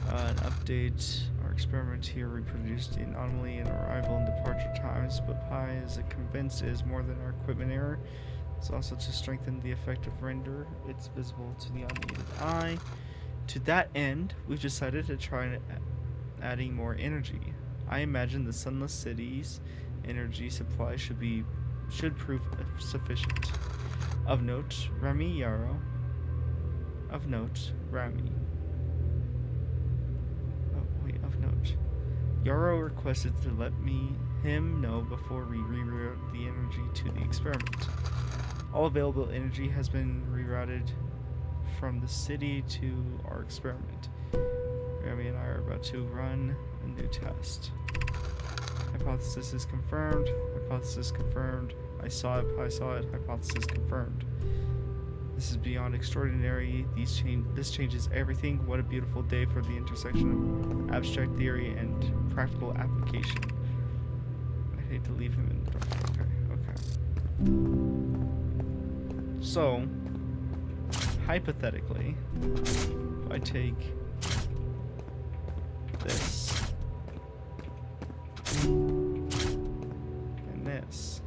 An update. Our experiment here reproduced the anomaly in arrival and departure times, but Pi is convinced it is more than our equipment error. It's also to strengthen the effective render. It's visible to the unaided eye. To that end, we've decided to try adding more energy. I imagine the sunless city's energy supply should prove sufficient. Of note, Rami Yarrow. Of note, Rami. Oh, wait, of note. Yarrow requested to let him know before we reroute the energy to the experiment. All available energy has been rerouted from the city to our experiment. Rami and I are about to run a new test. Hypothesis is confirmed. Hypothesis confirmed. I saw it. Hypothesis confirmed. This is beyond extraordinary. This changes everything. What a beautiful day for the intersection of abstract theory and practical application. I hate to leave him in the dark. Okay. So, hypothetically, if I take this and this.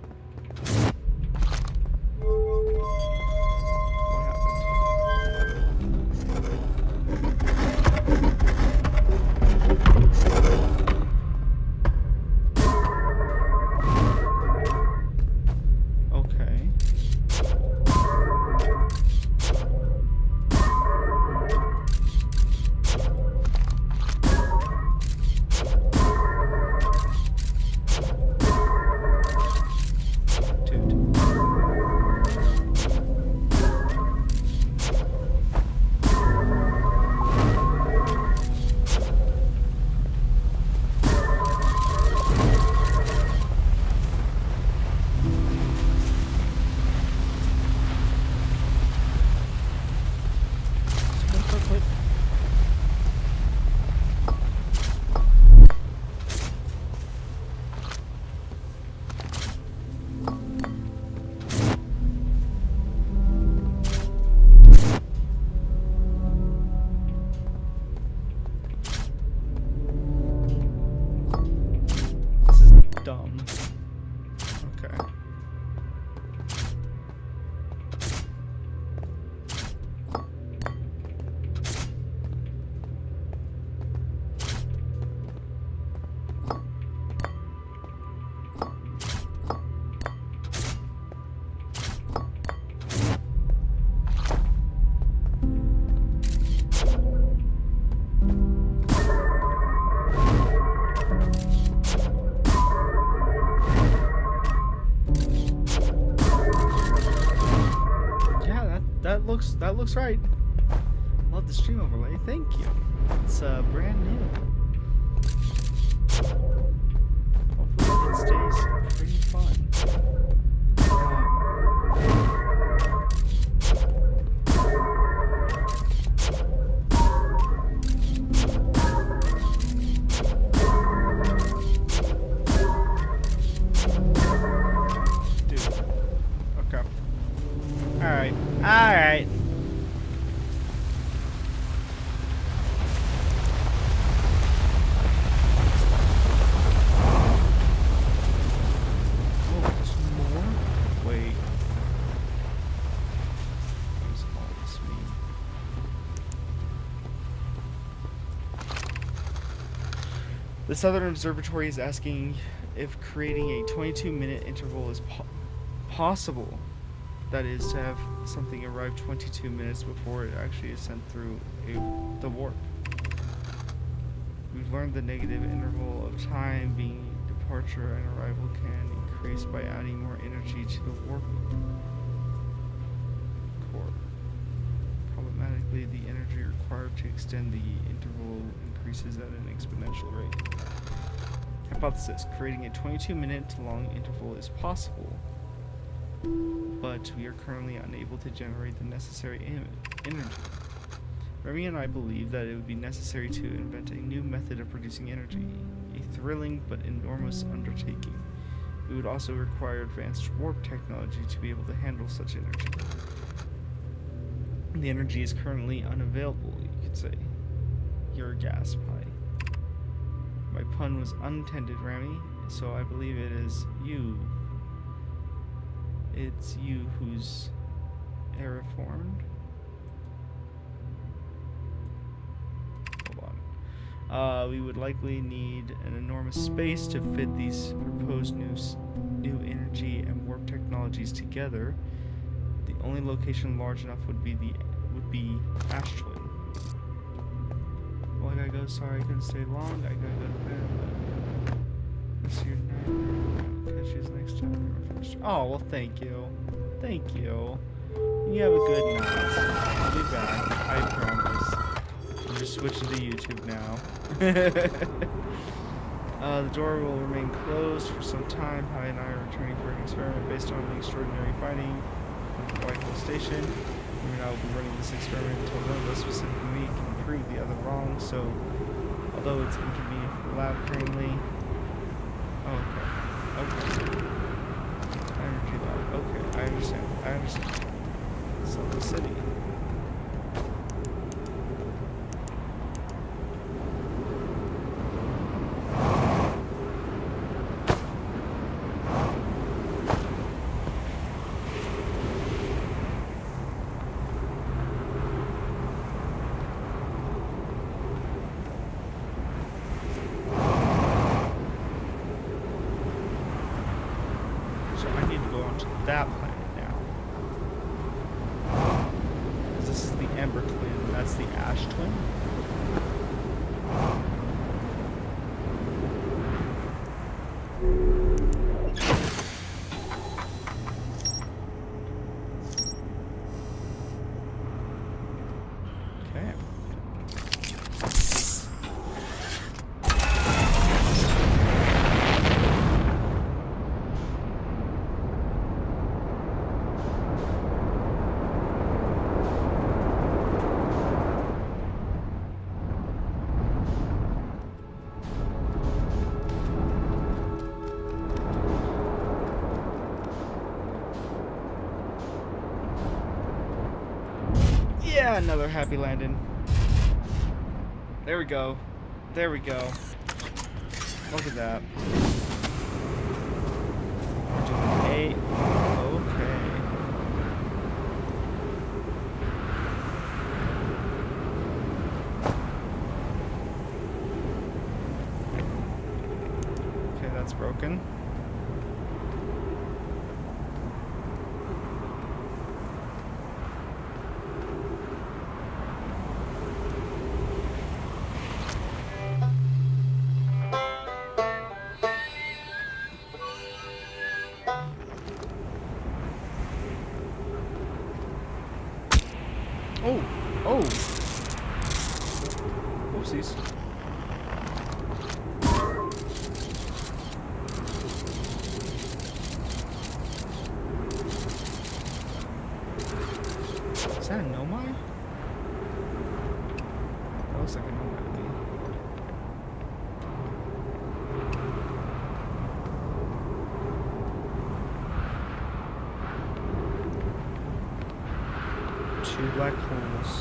that looks right. Love the stream overlay. Thank you. It's brand new. Hopefully it stays pretty fun. Dude. Okay. Alright. Alright. The Southern Observatory is asking if creating a 22-minute interval is possible. That is, to have something arrive 22 minutes before it actually is sent through the warp. We've learned the negative interval of time being departure and arrival can increase by adding more energy to the warp core. Problematically, the energy required to extend the interval increases at an exponential rate. Hypothesis: creating a 22-minute long interval is possible, but we are currently unable to generate the necessary energy. Remy and I believe that it would be necessary to invent a new method of producing energy, a thrilling but enormous undertaking. We would also require advanced warp technology to be able to handle such energy. The energy is currently unavailable, you could say. You're a gas pie. My pun was unintended, Remy, so I believe it is you. It's you who's aeriformed. Hold on. We would likely need an enormous space to fit these proposed new energy and warp technologies together. The only location large enough would be Ash Twin. Well, I gotta go. Sorry, I couldn't stay long. I gotta go to bed. Miss your night. Catch you next time. Oh, well, thank you. Thank you. You have a good night. I'll be back. I promise. I'm just switching to YouTube now. The door will remain closed for some time. Hai and I are returning for an experiment based on the extraordinary finding at the White Hole Station. We and I will be running this experiment until one of us, specifically me, can prove the other wrong. So, although it's inconvenient for the lab currently. Oh, okay. Energy lab. Okay, I understand. So the city. That planet now. This is the Ember Twin, that's the Ash Twin. Okay. Yeah, another happy landing. There we go. There we go. Look at that. We're doing 8. Okay. Okay, that's broken. Oh! Oh! Oopsies. Is that a Nomai? That looks like a Nomai to me. Two black holes.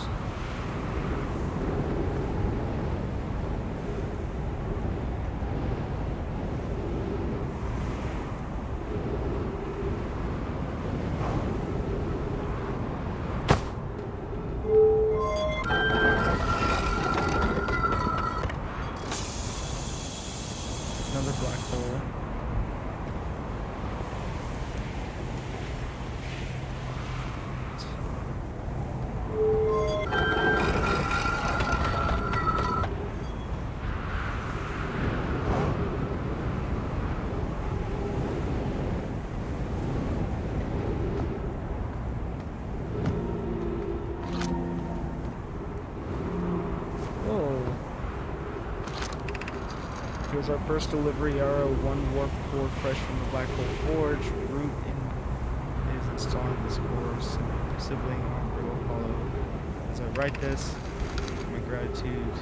Another black hole. Here's our first delivery arrow, 1 warp core fresh from the Black Hole Forge. Root is installing this core sibling on Brittle Hollow. As I write this, my gratitude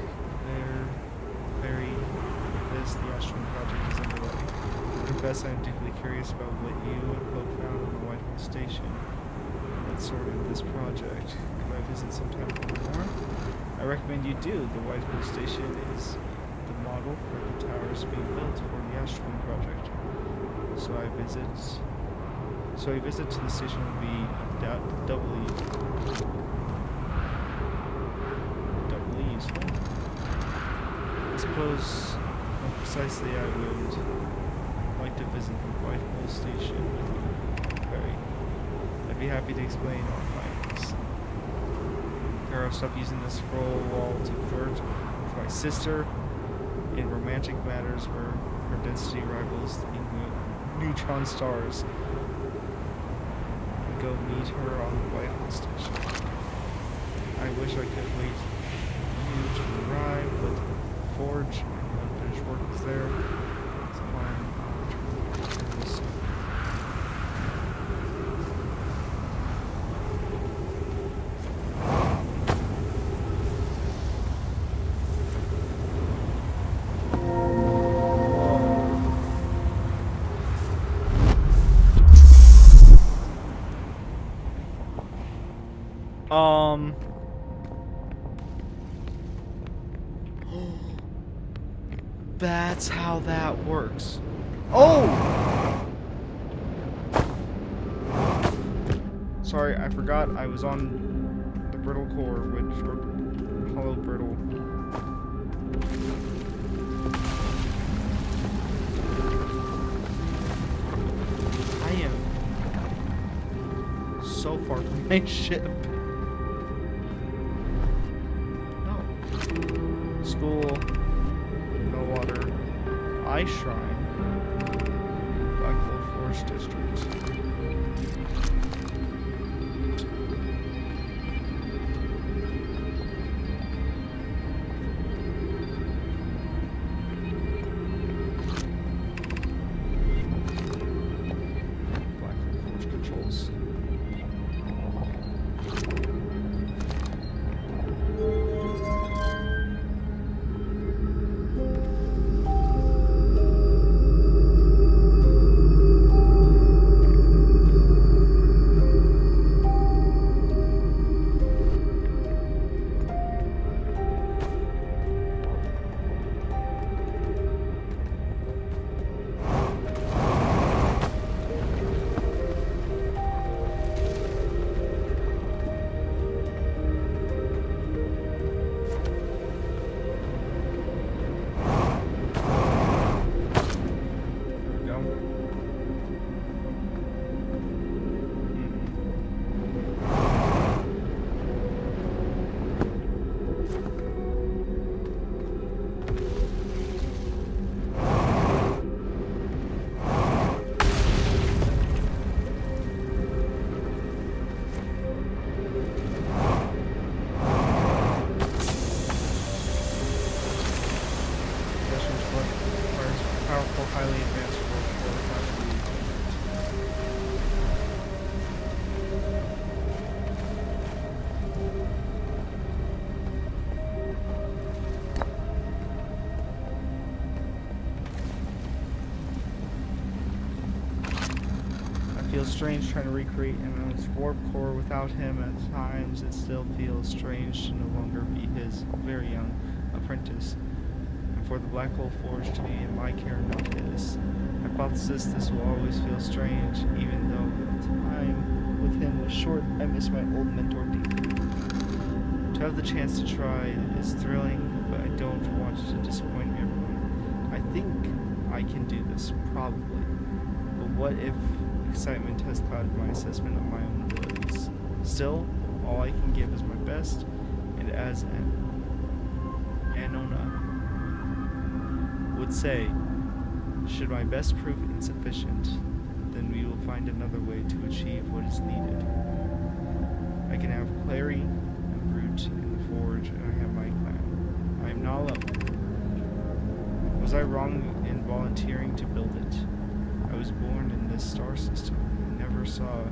very this, the Ashton project is underway. I confess I am deeply curious about what you and Pope found on the White Hole Station. What sort of this project? Could I visit sometime for more? I recommend you do. The White Hole Station is the model for the towers being built for the Ashton project. So I visit to the station will be doubly useful. I suppose more precisely I would like to visit the White Hole Station with you. I'd be happy to explain our findings. Kara, stop using the scroll wall to flirt with my sister in romantic matters where her density rivals the neutron stars. And go meet her on the White Hole Station. I wish I could wait you to arrive, but the forge and unfinished work is there. So I'll return soon. That's how that works. Oh! Sorry, I forgot I was on the brittle core, or hollow brittle. I am so far from my ship. No. School. No water. Ice Shrine. Black Hole Forest District. Black Hole Forge controls. feels strange trying to recreate Anno's warp core without him. At times, it still feels strange to no longer be his very young apprentice, and for the black hole forge to be in my care, not his. Hypothesis: this will always feel strange, even though the time with him was short. I miss my old mentor deeply. To have the chance to try is thrilling, but I don't want to disappoint everyone. I think I can do this, probably. But what if excitement has clouded my assessment of my own abilities? Still, all I can give is my best, and as Anona would say, should my best prove insufficient, then we will find another way to achieve what is needed. I can have Clary and Brute in the forge, and I have my clan. I am not alone. Was I wrong in volunteering to build it? I was born in this star system and never saw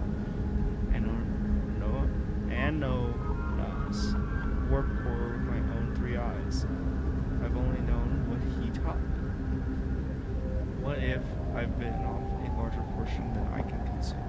Anona's warp core with my own 3 eyes. I've only known what he taught me. What if I've bitten off a larger portion than I can consume?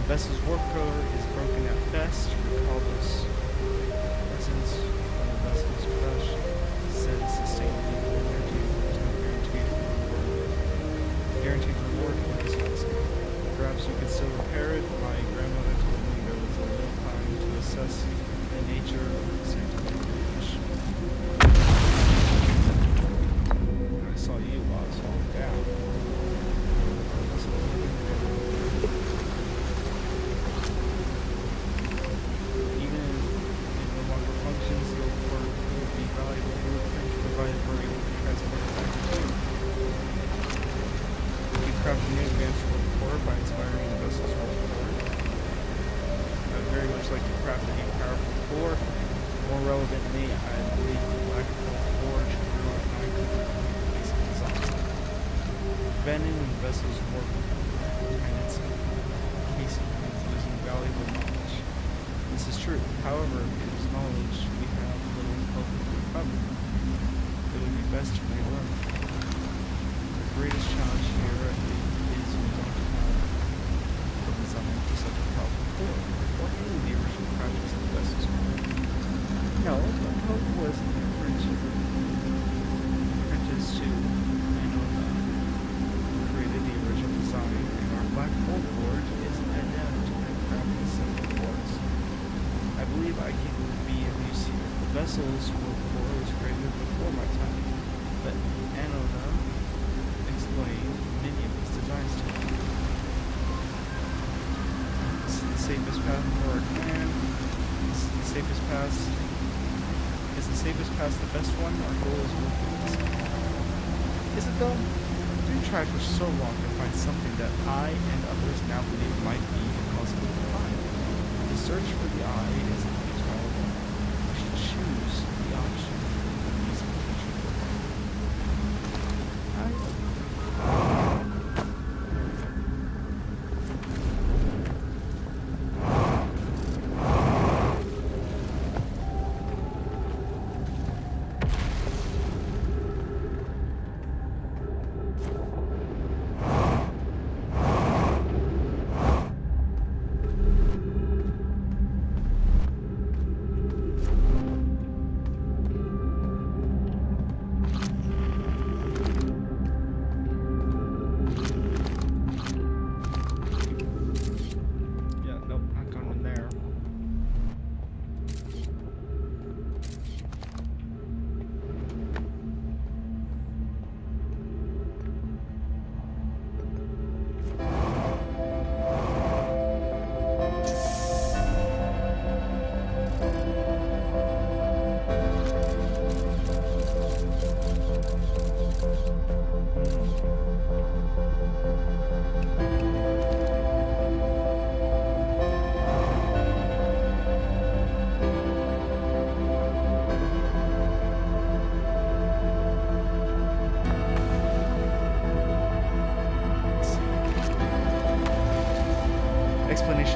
Vessel's warp core is broken at best. Recall those lessons when the vessel's crush said sustainable energy is no guaranteed reward for this vessel. Perhaps we could still repair it. My grandmother told me there was a little time to assess the nature of the scientific mission. I saw you while I was falling down. Vessel's warp and its casing is losing valuable knowledge. This is true. However, it is knowledge we have little hope of recovery. It would be best to relearn. The greatest challenge here, I think, is we don't have the design for such a powerful core. What is the original projects of the vessel's core? No, but Hope was an apprentice to and our black hole forge is adept at crafting simple cores. I believe I can be of use here. The vessel's warp core was created before my time, but Anona explained many of its designs to me. This is the safest path for our clan. This is the safest path. Is the safest path the best one? Our goal is working with this. Is it though? We've tried for so long to find something that I and others now believe might be impossible to find. The search for the eye is futile. We should choose the option that least potential for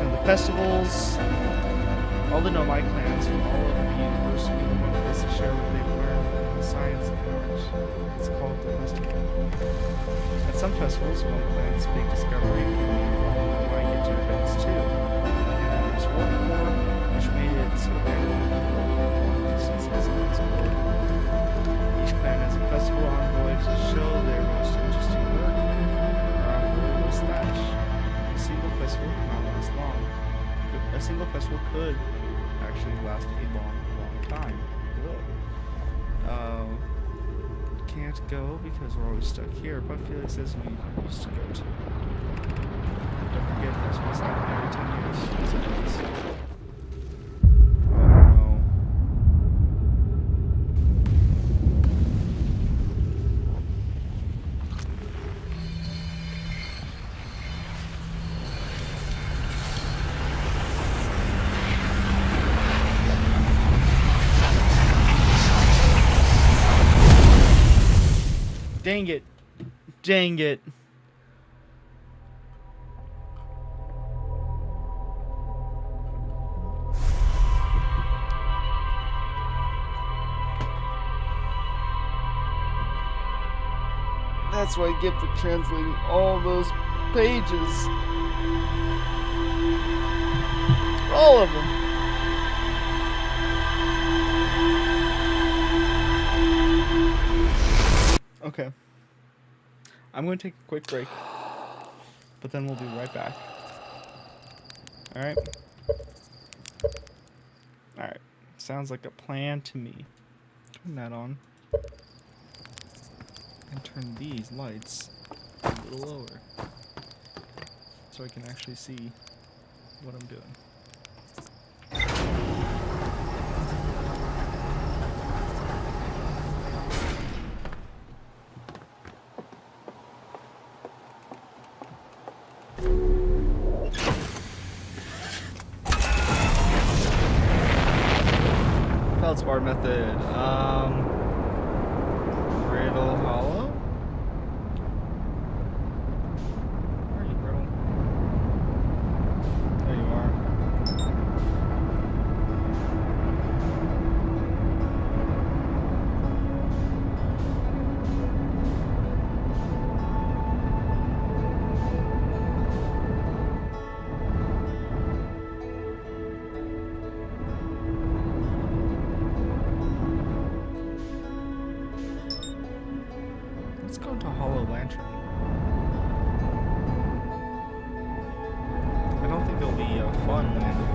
celebration of the festivals. All the Nomai clans from all over the universe meet in one place to share what they've learned in science and art. It's called the festival. At some festivals, one clan's big discovery can Nomai get to events too. And there's Warp Core, which made it so everyone can walk long distances and explore. Each clan has a festival envoy to show their most interesting work. Our envoy was Thatch. A single festival cannot last long. A single festival could actually last a long, long time. Can't go because we're always stuck here, but Felix says we used to go to. Don't forget, Christmas happening every 10 years. Yes, it does. Oh no. Dang it. Dang it. That's what I get for translating all those pages. All of them. Okay. I'm going to take a quick break, but then we'll be right back. Alright? Alright. Sounds like a plan to me. Turn that on. And turn these lights a little lower, so I can actually see what I'm doing. Feldspar method. Riddle Hollow? Where are you, Riddle? There you are. Let's go to Hollow Lantern. I don't think it'll be fun landing.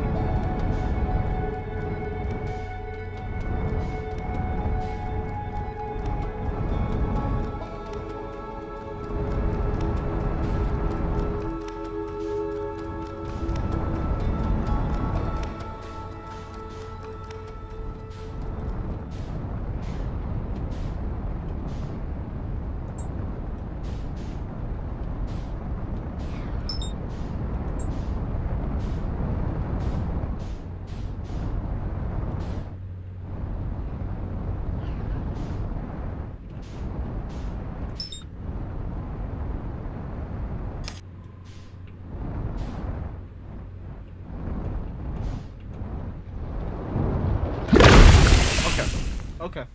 Okay.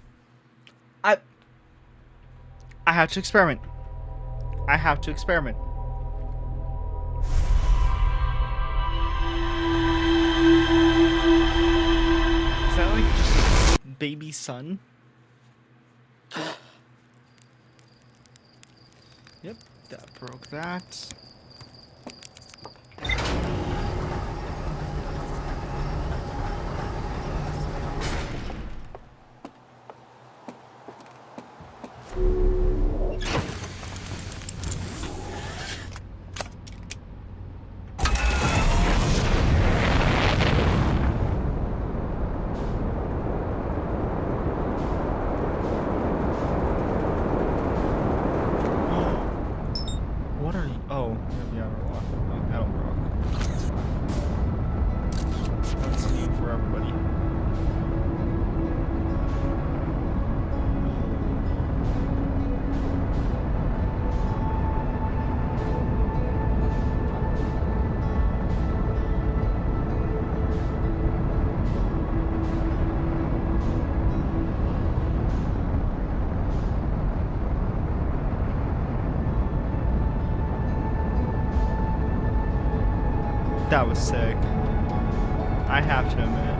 I have to experiment. I have to experiment. Is that like just baby son? Yep, that broke that. That was sick. I have to admit.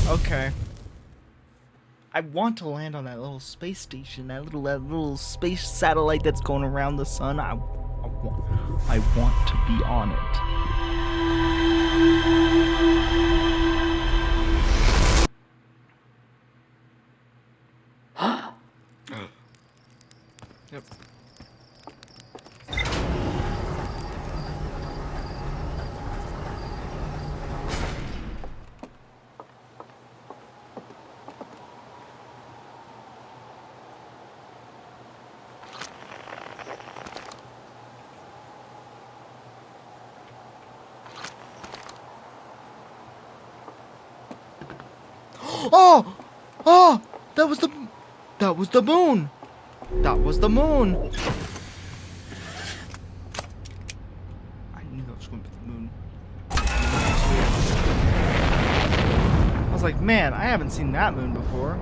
Okay. I want to land on that little space station, that little space satellite that's going around the sun. I want to be on it. Yep. Oh! Oh! That was the moon! That was the moon! I knew that was going to be the moon. I was like, man, I haven't seen that moon before.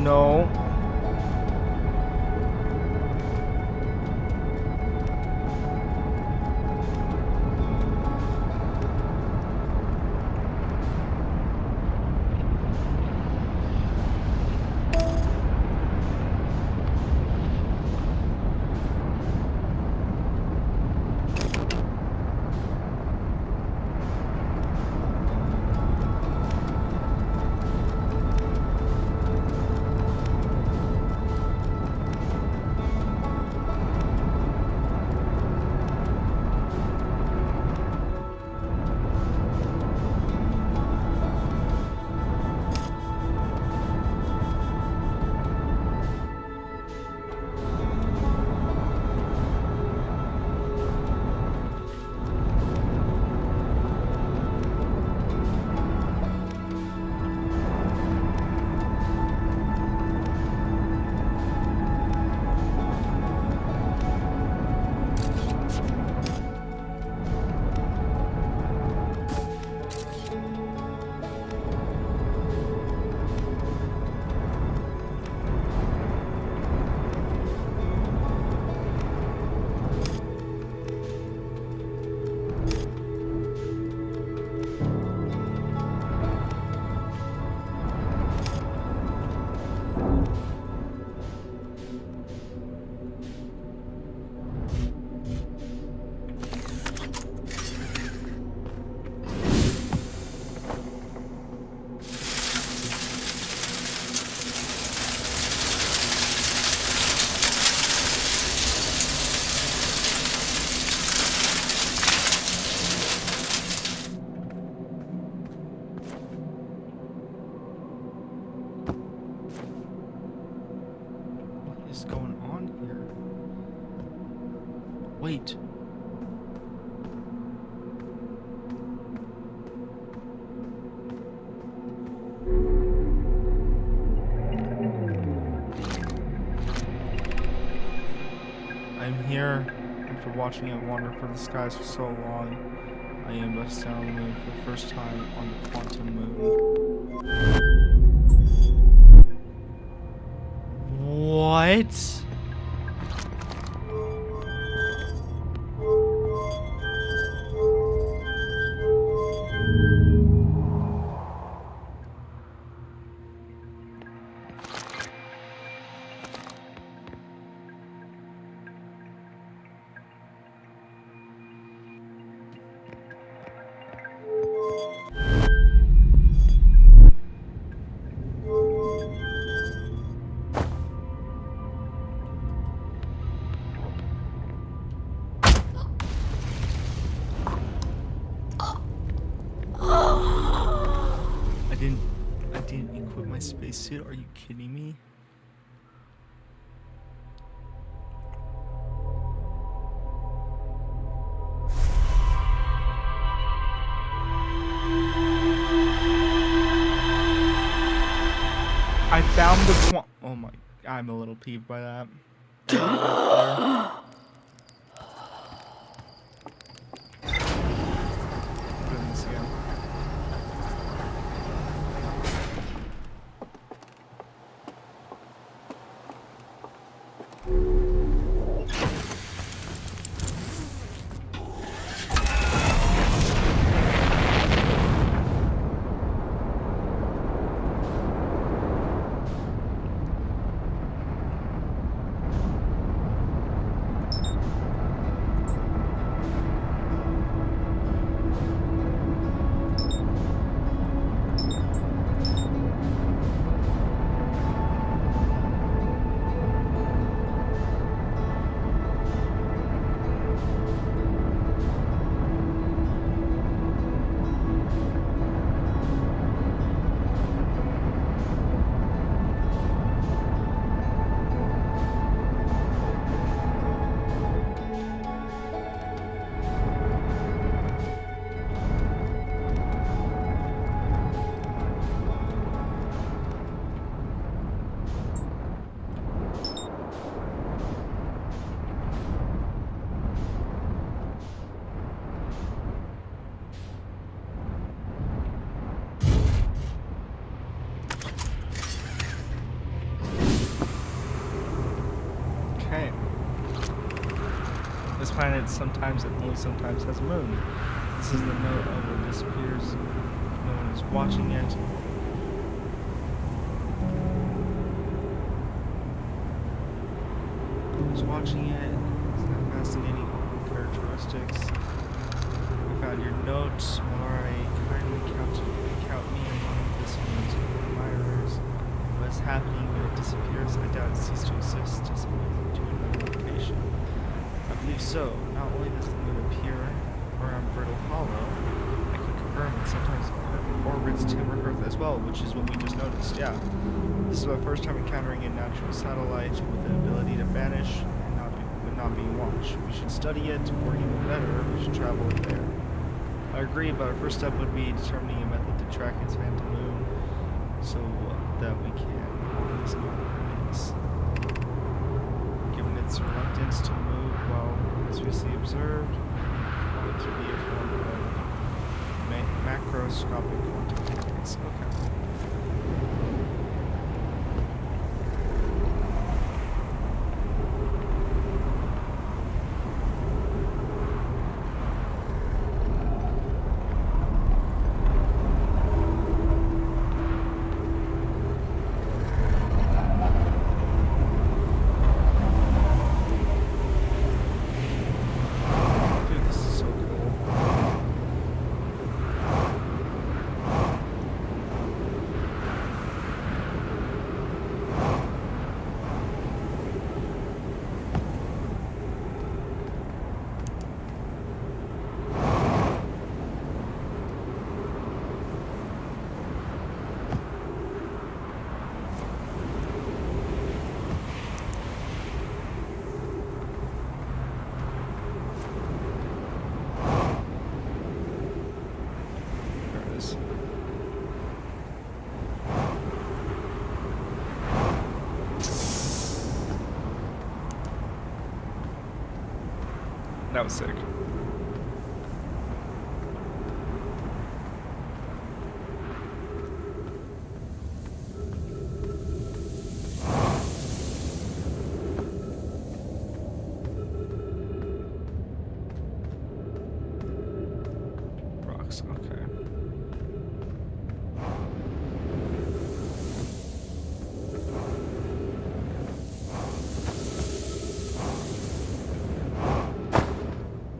No. Is going on here? Wait. I'm here after watching it wander for the skies for so long. I am about to stand on the moon for the first time on the quantum moon. What? I didn't equip my spacesuit. Are you kidding me? I found the oh my, I'm a little peeved by that. Doing this again. This planet sometimes and only sometimes has a moon. This is the note of it disappears. No one is watching it. Who's watching it? It's not fascinating characteristics. We found your notes. Alright, kindly count me among this moon's admirers. What is happening when it disappears? I doubt it ceased to exist. Just moving to another location. I believe so. Not only does the moon appear around Fertile Hollow, I can confirm it sometimes orbits Timber Earth as well, which is what we just noticed. Yeah. This is my first time encountering a natural satellite with the ability to vanish and not being watched. We should study it, or even better, we should travel it there. I agree, but our first step would be determining a method to track its phantom moon so that we can always know where it is. Given its reluctance to move while previously observed, it to be a form of macroscopic quantum mechanics. Okay. That was sick. blocks. Okay.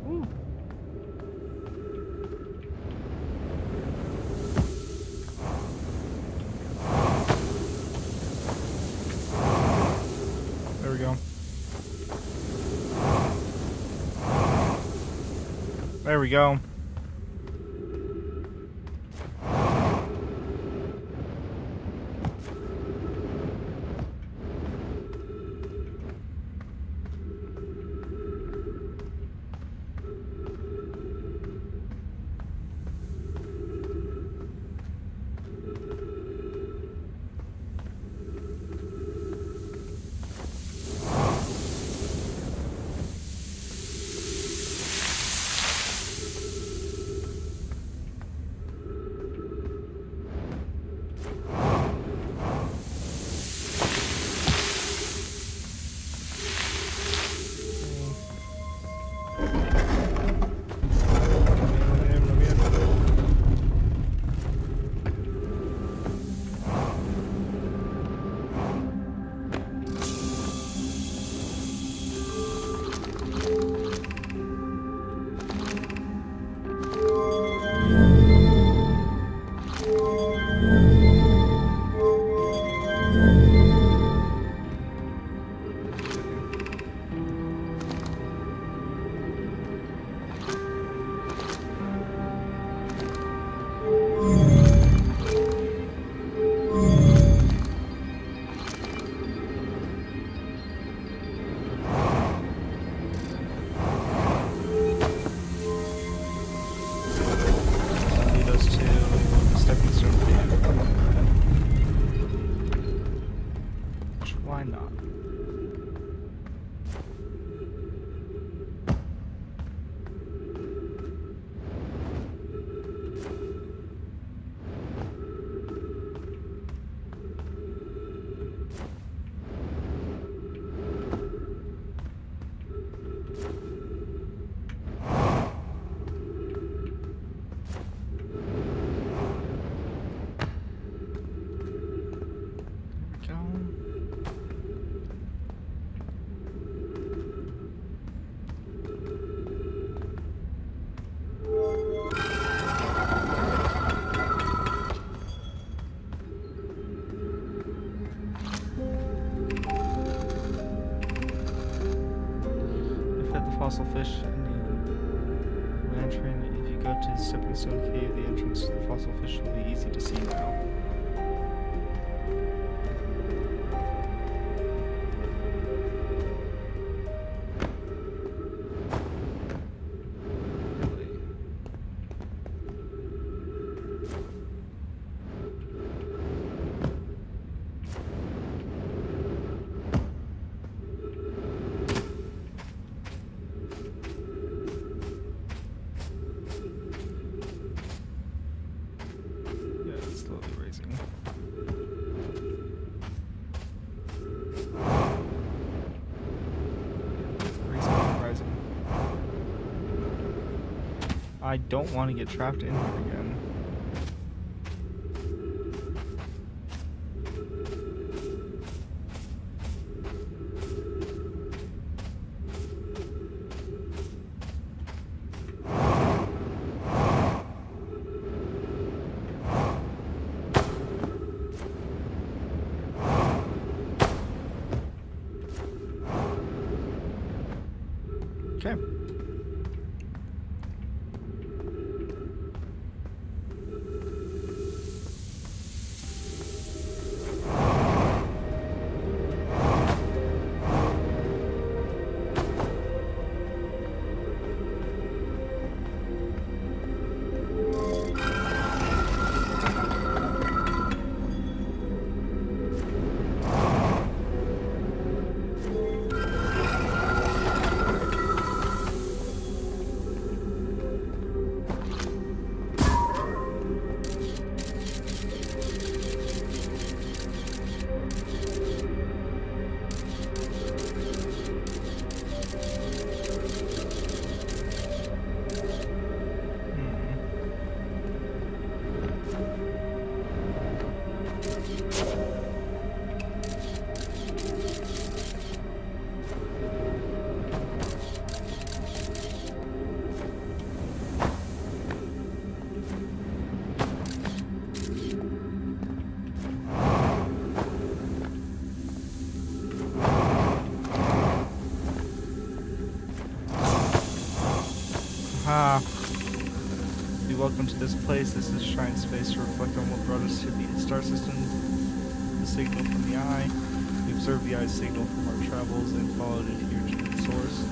Ooh. There we go. There we go. Why not? Fossil fish in the lantern. If you go to the stepping stone cave, the entrance to the fossil fish will be easy to see now. I don't want to get trapped in here again. Okay. Be welcome to this place. This is shrine space to reflect on what brought us to the star system, the signal from the eye. We observed the eye's signal from our travels and followed it here to its source.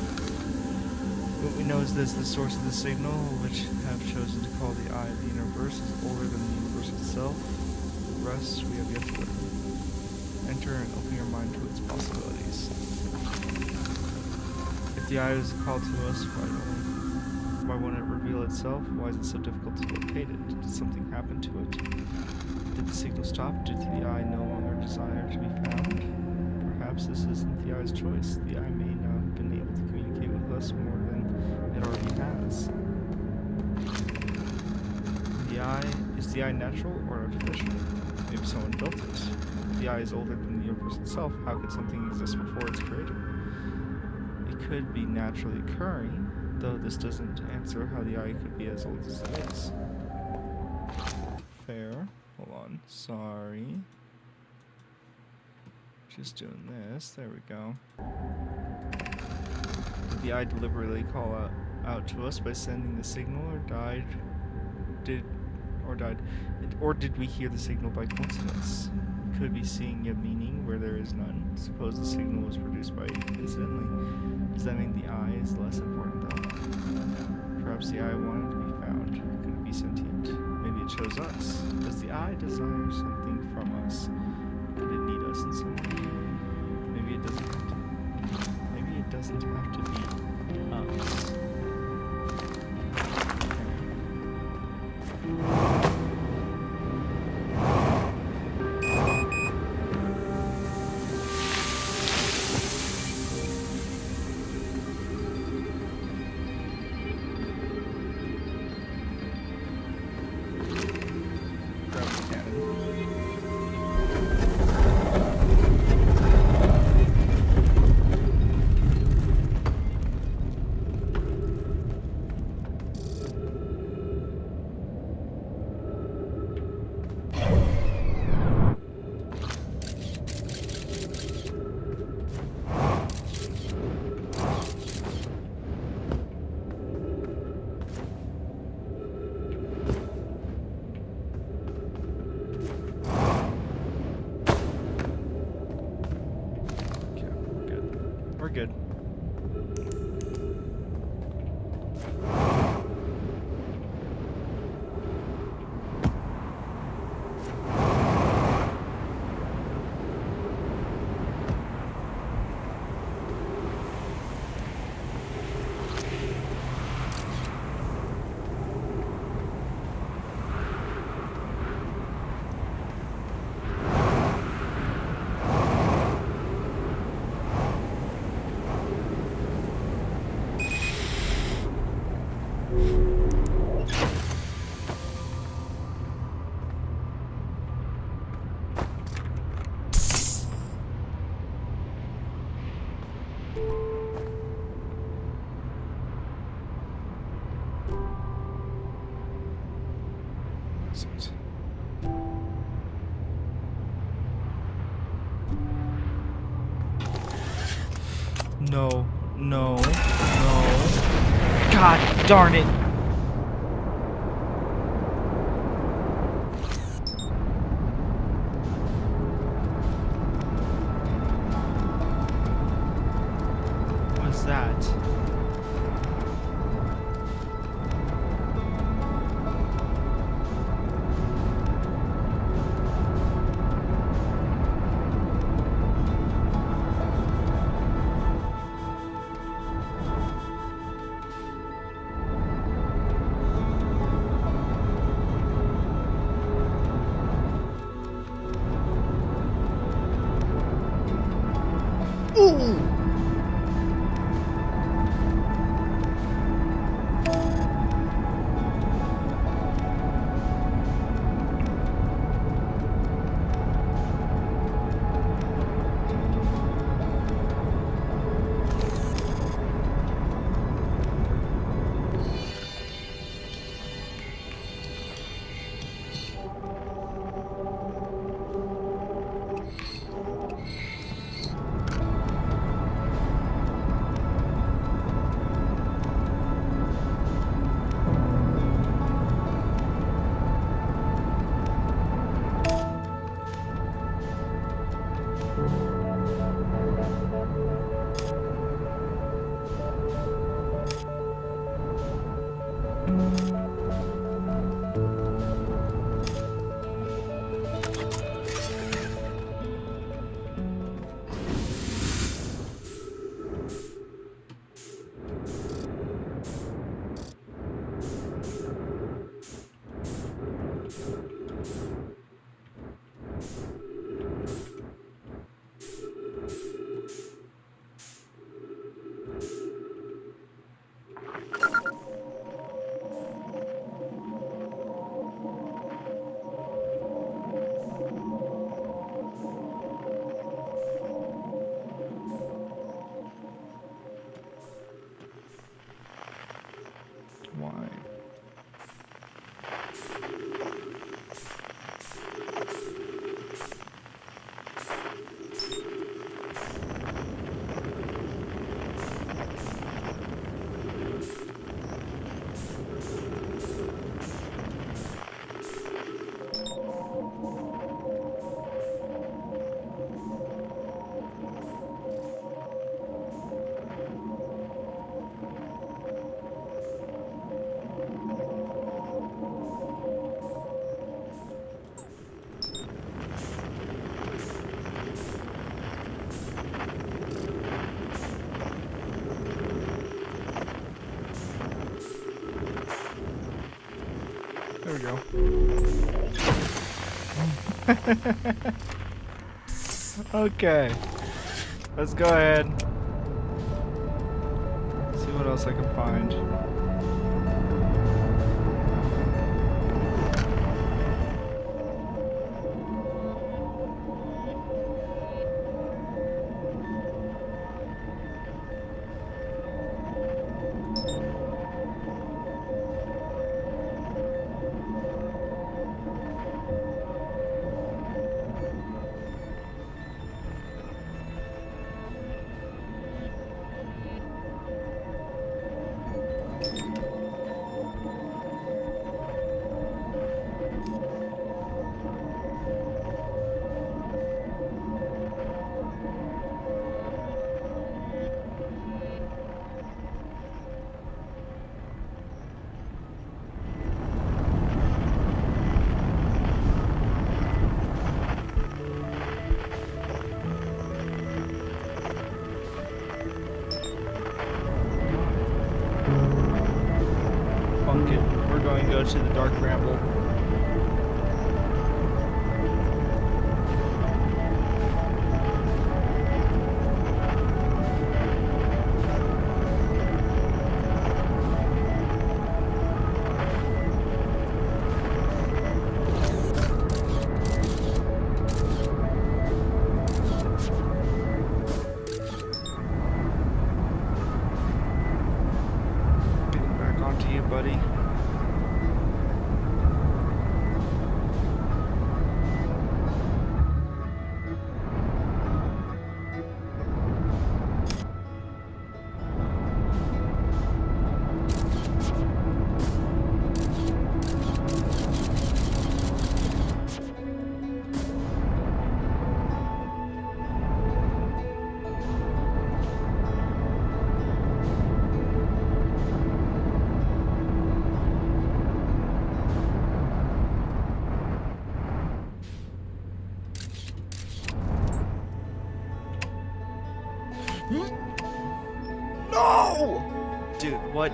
What we know is this: the source of the signal, which have chosen to call the eye the universe, is older than the universe itself. The rest we have yet to learn. Enter and open your mind to its possibilities. If the eye is called to us, why won't it reveal itself? Why is it so difficult to locate it? Did something happen to it? Did the signal stop? Did the eye no longer desire to be found? Perhaps this isn't the eye's choice. The eye may not have been able to communicate with us more than it already has. Is the eye natural or artificial? Maybe someone built it. The eye is older than the universe itself. How could something exist before its creator? It could be naturally occurring, though this doesn't answer how the eye could be as old as it is. Fair. Hold on. Sorry. Just doing this. There we go. Did the eye deliberately call out to us by sending the signal, or did we hear the signal by coincidence? We could be seeing a meaning where there is none. Suppose the signal was produced by incidentally. Does that mean the eye is less important though? Perhaps the eye wanted to be found. Could it be sentient? Maybe it chose us. Does the eye desire something from us? Could it need us in some way? Maybe it doesn't have to. Maybe it doesn't have to be us. We're good. No, no, no. God darn it. What is that? There we go. Okay. Let's go ahead. See what else I can find. We're going to go to the Dark Bramble. Getting back onto you, buddy. No! Dude, what?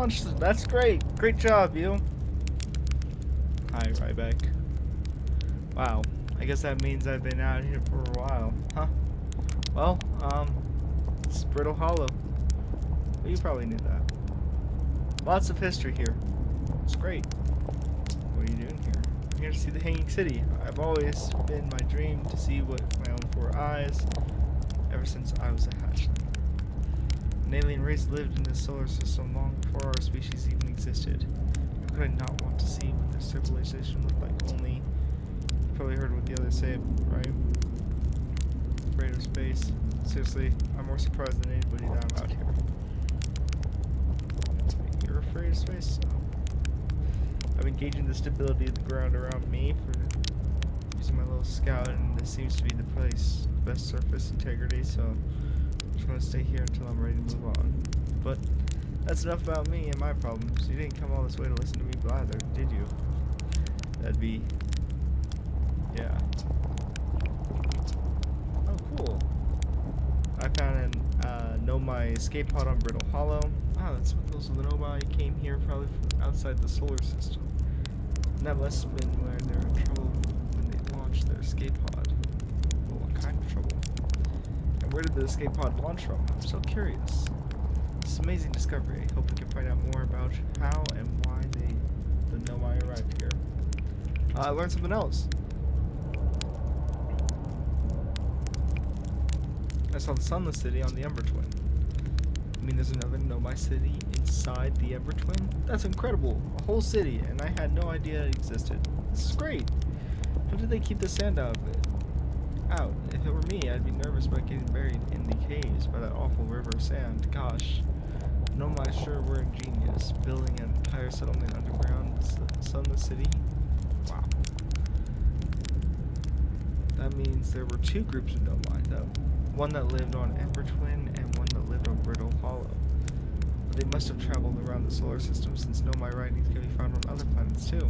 launched. That's great. Great job, you. Hi, Ryback. Wow. I guess that means I've been out here for a while. Huh? Well, it's Brittle Hollow. Well, you probably knew that. Lots of history here. It's great. What are you doing here? I'm here to see the Hanging City. I've always been my dream to see with my own 4 eyes ever since I was a hatchling. An alien race lived in this solar system long before our species even existed. How could I not want to see what their civilization looked like? Only, you probably heard what the others say, right? Afraid of space. Seriously, I'm more surprised than anybody that I'm out here. You're afraid of space? Oh. I'm engaging the stability of the ground around me for using my little scout, and this seems to be the place. Best surface integrity, so I'm just gonna stay here until I'm ready to move on. But that's enough about me and my problems. You didn't come all this way to listen to me blather, did you? That'd be... yeah. Oh, cool. I found an Nomai escape pod on Brittle Hollow. Ah, that's what those Nomai came here probably from outside the solar system. And that must have been where they were in trouble when they launched their escape pod. Well, what kind of trouble? And where did the escape pod launch from? I'm so curious. This is an amazing discovery. I hope we can find out more about how and why the Nomai arrived here. I learned something else. I saw the Sunless City on the Ember Twin. I mean, there's another Nomai city inside the Ember Twin? That's incredible! A whole city, and I had no idea it existed. This is great! How did they keep the sand out of it? Out. If it were me, I'd be nervous about getting buried in the caves by that awful river of sand. Gosh. Nomai sure were ingenious. Building an entire settlement underground, the Sunless City? Wow. That means there were 2 groups of Nomai, though. One that lived on Ember Twin and one that lived on Brittle Hollow. But they must have traveled around the solar system, since Nomai writings can be found on other planets too.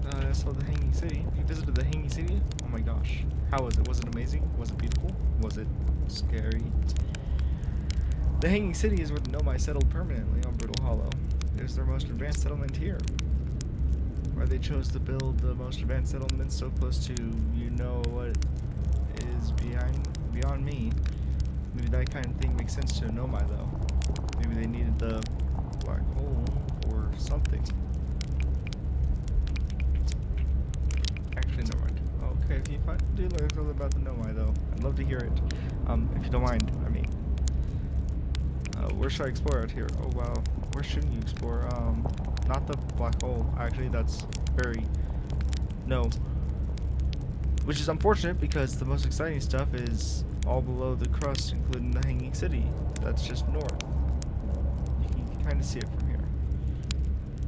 I saw the Hanging City. You visited the Hanging City? Oh my gosh. How was it? Was it amazing? Was it beautiful? Was it scary? The Hanging City is where the Nomai settled permanently on Brittle Hollow. It was their most advanced settlement here. Why they chose to build the most advanced settlements so close to what is beyond me. Maybe that kind of thing makes sense to Nomai though. Maybe they needed the black hole or something. Actually, never mind. Okay, if you do learn something about the Nomai though, I'd love to hear it. If you don't mind, I mean. Where should I explore out here? Oh wow, where shouldn't you explore? Not the black hole. Actually, that's very... no. Which is unfortunate because the most exciting stuff is all below the crust, including the Hanging City. That's just north. You can kind of see it from here.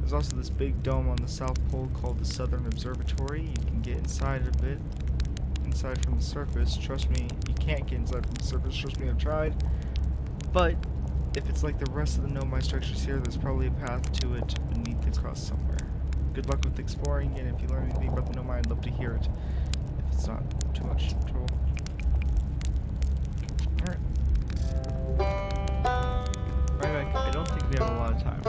There's also this big dome on the South Pole called the Southern Observatory. You can get inside a bit, inside from the surface. Trust me, you can't get inside from the surface. Trust me, I've tried. But if it's like the rest of the Nomai structures here, there's probably a path to it beneath the crust somewhere. Good luck with exploring, and if you learn anything about the Nomai, I'd love to hear it. If it's not too much trouble. Alright. Right back. I don't think we have a lot of time.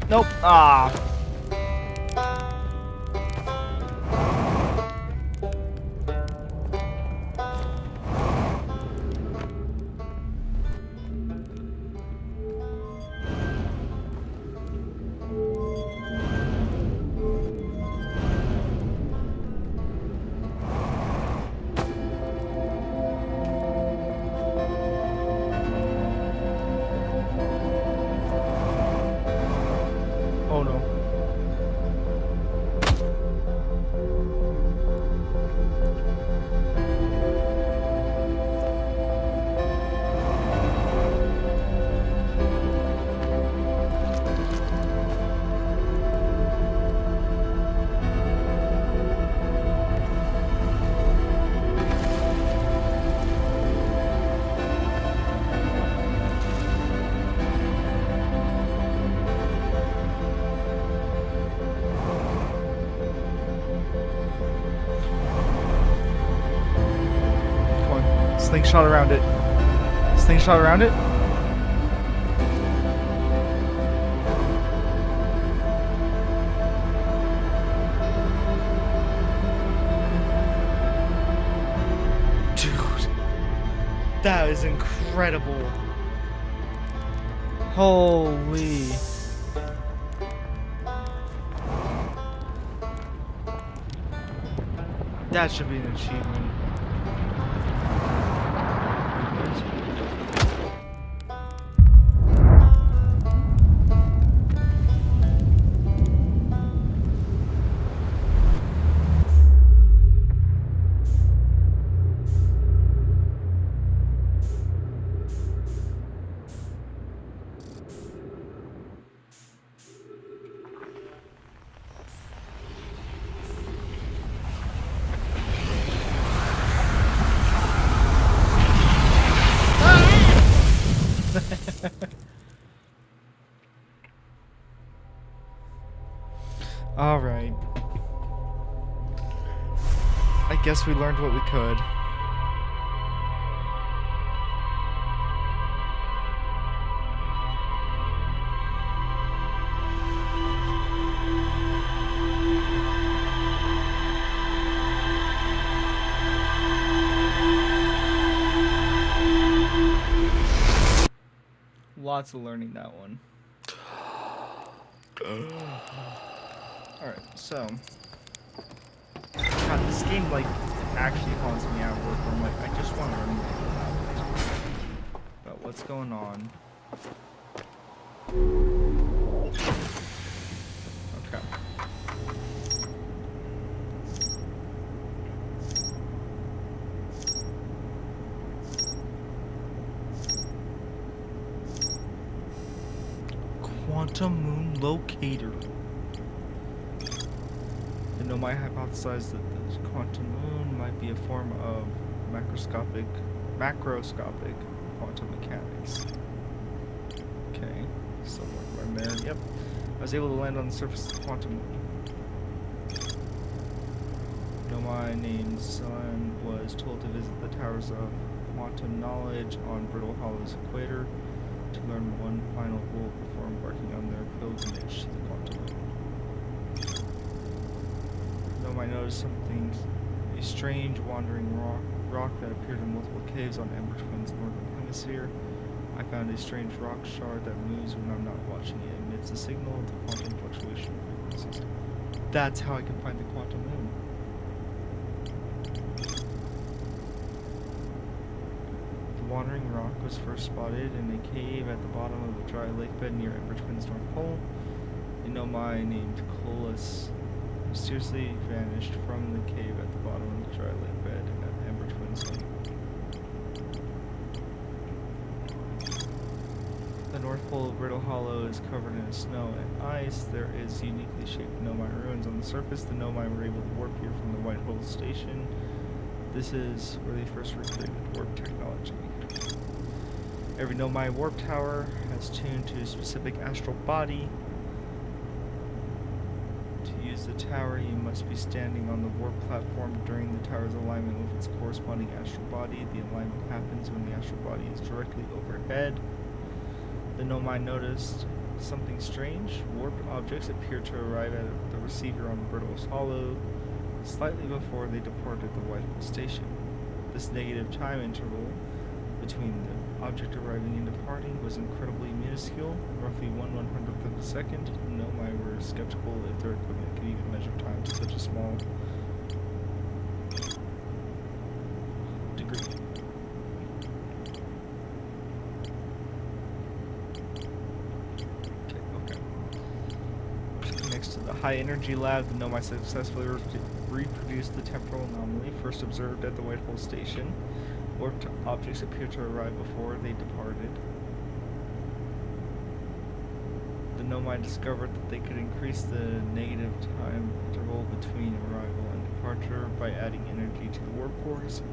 Nope. Ah. Slingshot around it. Slingshot around it. Dude, that is incredible. Holy. That should be an achievement. All right. I guess we learned what we could. Lots of learning that one. Alright, so God, this game like actually haunts me at work where I'm like, I just want to learn more about what's going on. Okay. Quantum moon locator. The Nomai hypothesized that the quantum moon might be a form of macroscopic quantum mechanics. Okay, so right there. Yep, I was able to land on the surface of the quantum moon. Nomai, named Sun, was told to visit the towers of quantum knowledge on Brittle Hollow's equator to learn one final rule before embarking on their pilgrimage to the quantum moon. I noticed something, a strange wandering rock that appeared in multiple caves on Ember Twin's northern hemisphere. I found a strange rock shard that moves when I'm not watching it. Emits a signal of the quantum fluctuation frequencies. That's how I can find the quantum moon. The wandering rock was first spotted in a cave at the bottom of the dry lake bed near Ember Twin's North Pole. A Nomai named Colas mysteriously vanished from the cave at the bottom of the dry lake bed at Ember Twin's North Pole. The North Pole of Brittle Hollow is covered in snow and ice. There is uniquely shaped Nomai ruins on the surface. The Nomai were able to warp here from the White Hole Station. This is where they first recreated warp technology. Every Nomai warp tower has tuned to a specific astral body. The tower, you must be standing on the warp platform during the tower's alignment with its corresponding astral body. The alignment happens when the astral body is directly overhead. The Nomai noticed something strange. Warped objects appeared to arrive at the receiver on Brittle's Hollow slightly before they departed the White Hole Station. This negative time interval between the object arriving and departing was incredibly minuscule, roughly 1/100th of a second. Nomai were skeptical if their equipment could even measure time to such a small degree. Okay. Next to the high energy lab, the Nomai successfully reproduced the temporal anomaly first observed at the White Hole Station. Warped objects appeared to arrive before they departed. The Nomai discovered that they could increase the negative time interval between arrival and departure by adding energy to the warp cores.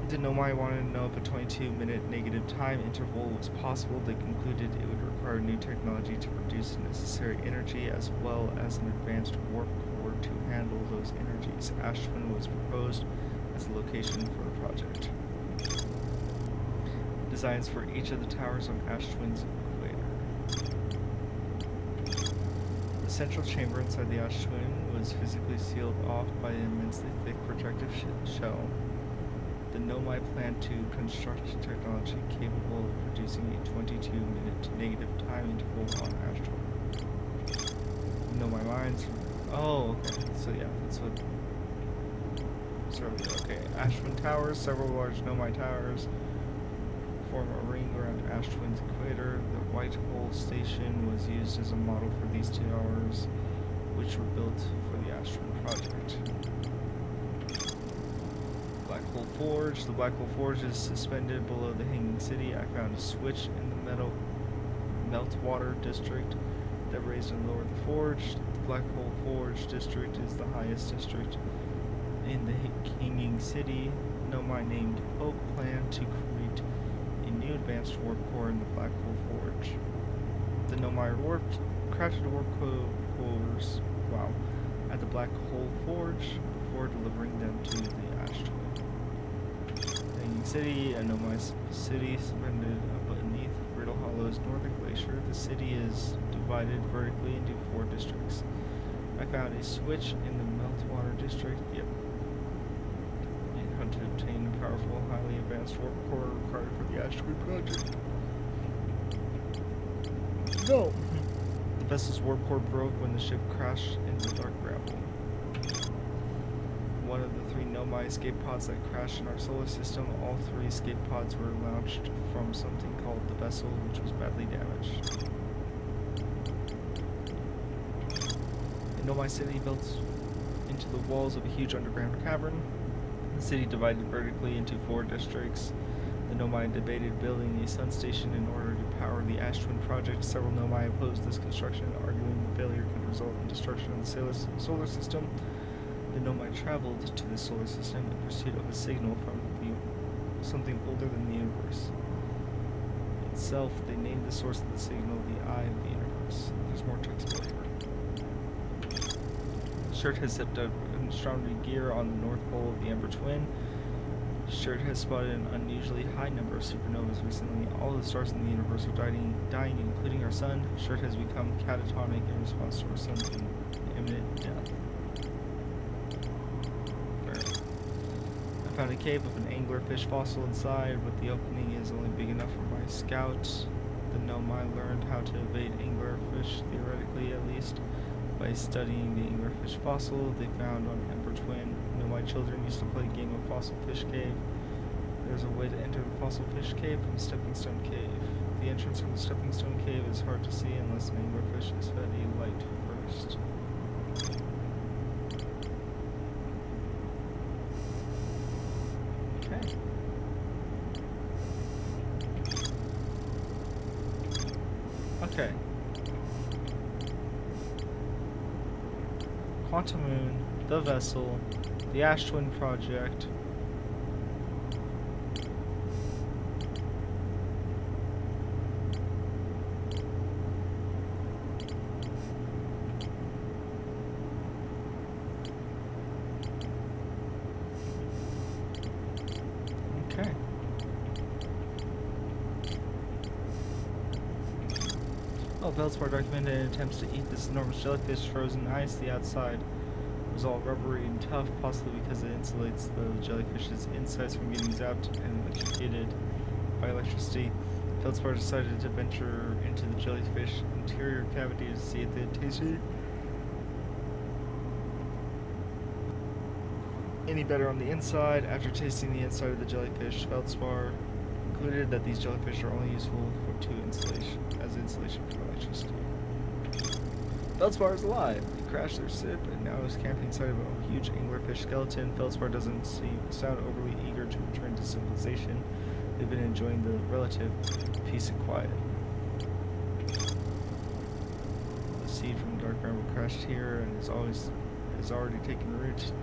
The Nomai wanted to know if a 22-minute negative time interval was possible. They concluded it would require new technology to produce the necessary energy as well as an advanced warp core to handle those energies. Ashwin was proposed as the location for the project. Designs for each of the towers on Ash Twin's equator. The central chamber inside the Ash Twin was physically sealed off by an immensely thick protective shell. The Nomai plan to construct technology capable of producing a 22-minute negative time interval on Ash Twin. Nomai mines. Oh, okay. So yeah, that's what. Okay, Ash Twin towers, several large Nomai towers form a ring around Ash Twin's equator. The White Hole Station was used as a model for these towers, which were built for the Ash Twin project. Black Hole Forge. The Black Hole Forge is suspended below the Hanging City. I found a switch in the meltwater district that raised and lowered the forge. The Black Hole Forge district is the highest district in the Hanging City. Nomai named Hope planned to create a new advanced warp core in the Black Hole Forge. The Nomai crafted warp cores at the Black Hole Forge before delivering them to the Ash Twin. Hanging City, a Nomai city suspended beneath Brittle Hollow's northern glacier. The city is divided vertically into 4 districts. I found a switch in the Meltwater district. Yep. And how to obtain a powerful, highly advanced warp core required for the Ash Twin project. No! The vessel's warp core broke when the ship crashed into dark gravel. One of the 3 Nomai escape pods that crashed in our solar system. All 3 escape pods were launched from something called the vessel, which was badly damaged. A Nomai city built into the walls of a huge underground cavern. The city divided vertically into 4 districts. The Nomai debated building a sun station in order to power the Ash Twin project. Several Nomai opposed this construction, arguing the failure could result in destruction of the solar system. The Nomai traveled to the solar system in pursuit of a signal from something older than the universe itself. They named the source of the signal the Eye of the Universe. There's more to explore here. Shirt has zipped up astronomy gear on the North Pole of the Ember Twin. Shirt has spotted an unusually high number of supernovas recently. All of the stars in the universe are dying, including our sun. Shirt has become catatonic in response to our sun's imminent death. I found a cave with an anglerfish fossil inside, but the opening is only big enough for my scout. The Nomai learned how to evade anglerfish, theoretically at least, by studying the anglerfish fossil they found on Ember Twin. Nomai children used to play a game of Fossil Fish Cave. There's a way to enter the Fossil Fish Cave from Stepping Stone Cave. The entrance from the Stepping Stone Cave is hard to see unless an anglerfish is fed a light first. Okay. Quantum Moon, the vessel, the Ash Twin project. Okay. Oh, Veldspar documented attempts to eat this enormous jellyfish frozen in ice. The outside was all rubbery and tough, possibly because it insulates the jellyfish's insides from getting zapped and electrocuted by electricity. Veldspar decided to venture into the jellyfish interior cavity to see if they had tasted any better on the inside. After tasting the inside of the jellyfish, Veldspar concluded that these jellyfish are only useful as insulation for electricity. Feldspar is alive. He crashed their ship and now is camping inside of a huge anglerfish skeleton. Feldspar doesn't sound overly eager to return to civilization. They've been enjoying the relative peace and quiet. The seed from the dark gravel crashed here and has already taken root.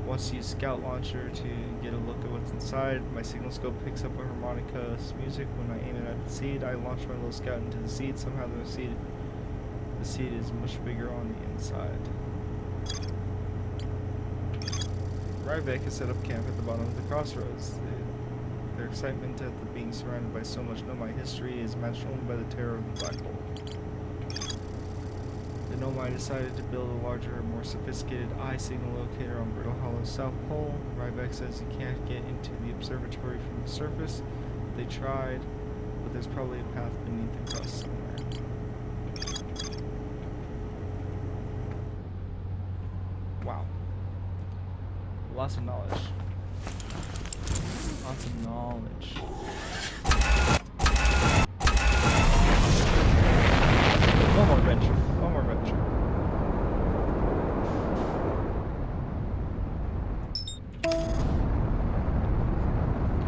Wants to use Scout Launcher to get a look at what's inside. My signal scope picks up a harmonica's music. When I aim it at the seed, I launch my little scout into the seed. Somehow the seed The seat is much bigger on the inside. Ryback has set up camp at the bottom of the crossroads. Their excitement at being surrounded by so much Nomai history is matched only by the terror of the black hole. The Nomai decided to build a larger, more sophisticated eye signal locator on Brittle Hollow's south pole. Ryback says you can't get into the observatory from the surface. They tried, but there's probably a path beneath the crust somewhere. Wow. Lots of knowledge. Lots of knowledge. One more venture. One more venture.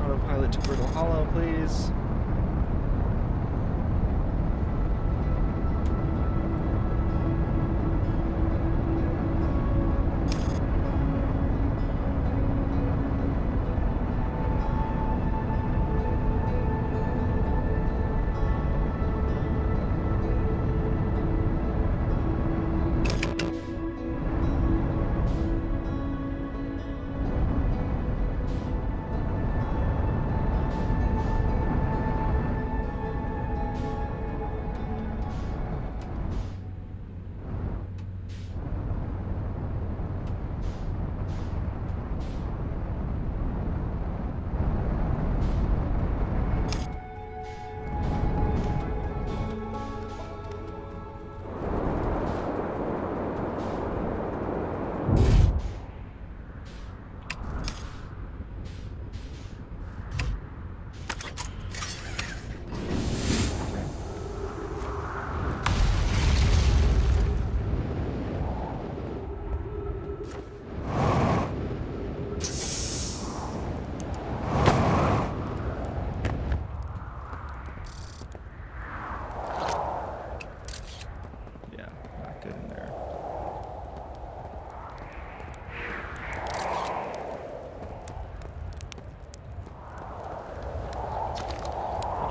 Autopilot to Brittle Hollow, please.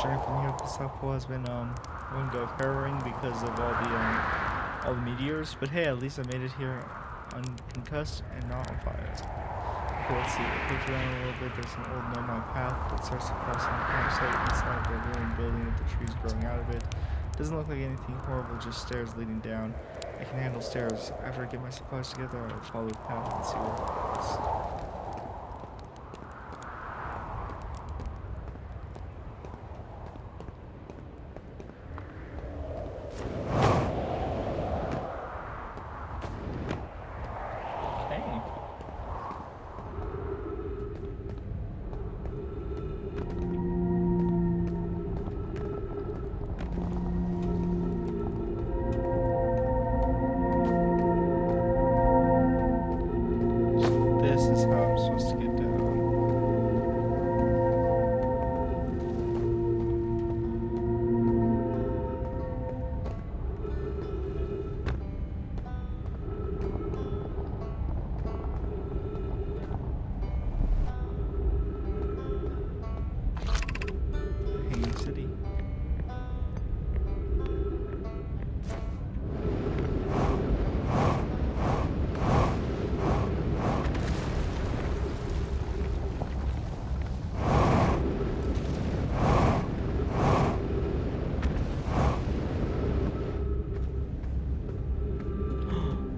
Journey from here to the South Pole has been one go of harrowing because of all the meteors, but hey, at least I made it here unconcussed and not on fire. Okay, let's see. Approach around a little bit. There's an old Nomai path that starts to cross the campsite inside the ruined building with the trees growing out of it. Doesn't look like anything horrible, just stairs leading down. I can handle stairs. After I get my supplies together, I'll follow the path and see where it goes.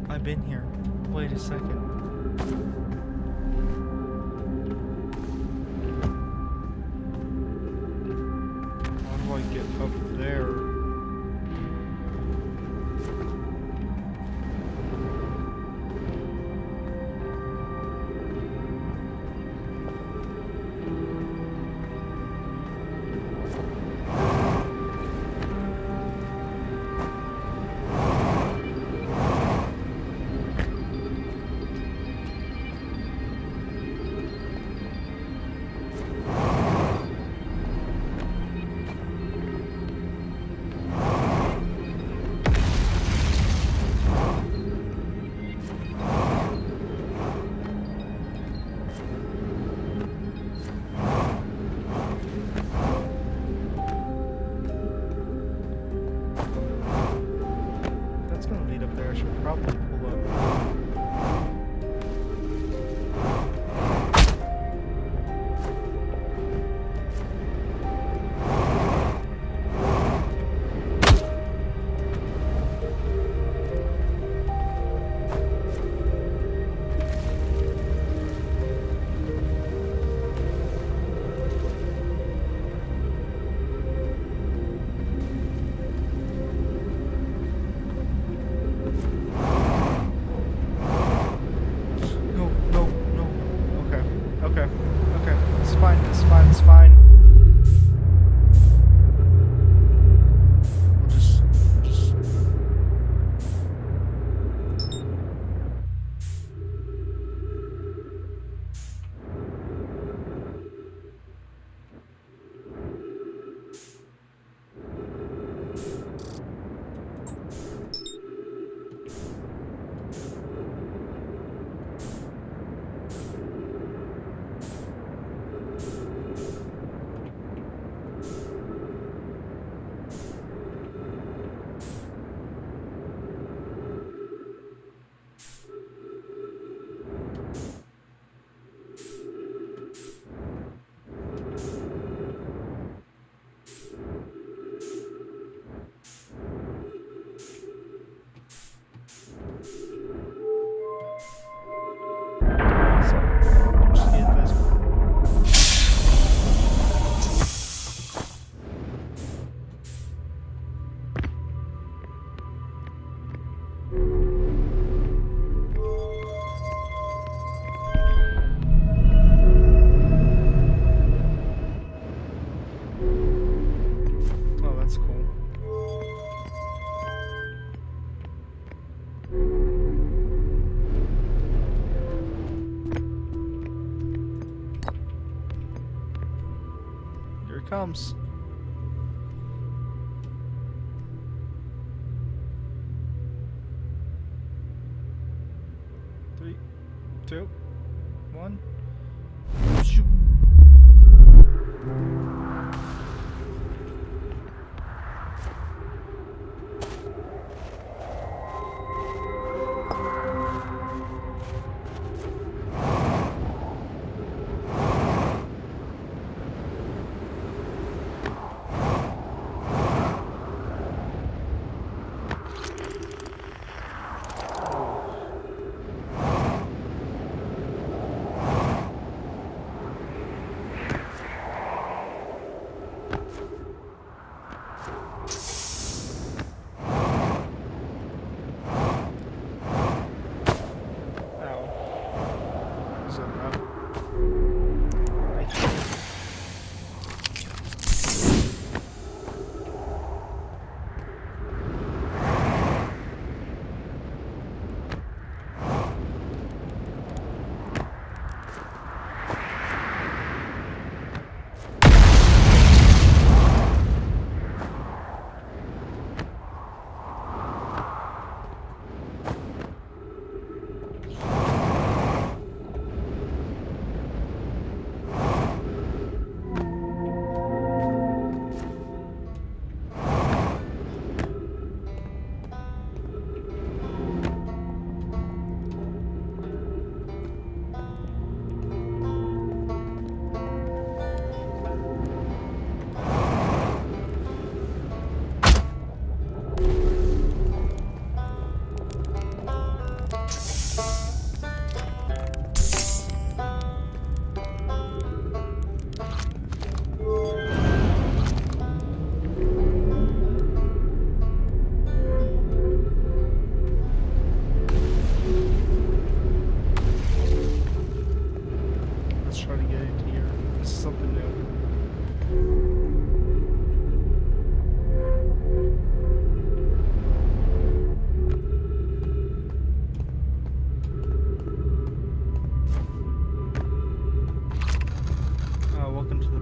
I've been here. Wait a second. How do I get up there? probably pull up. Comes. 3, 2, 1. Shoot.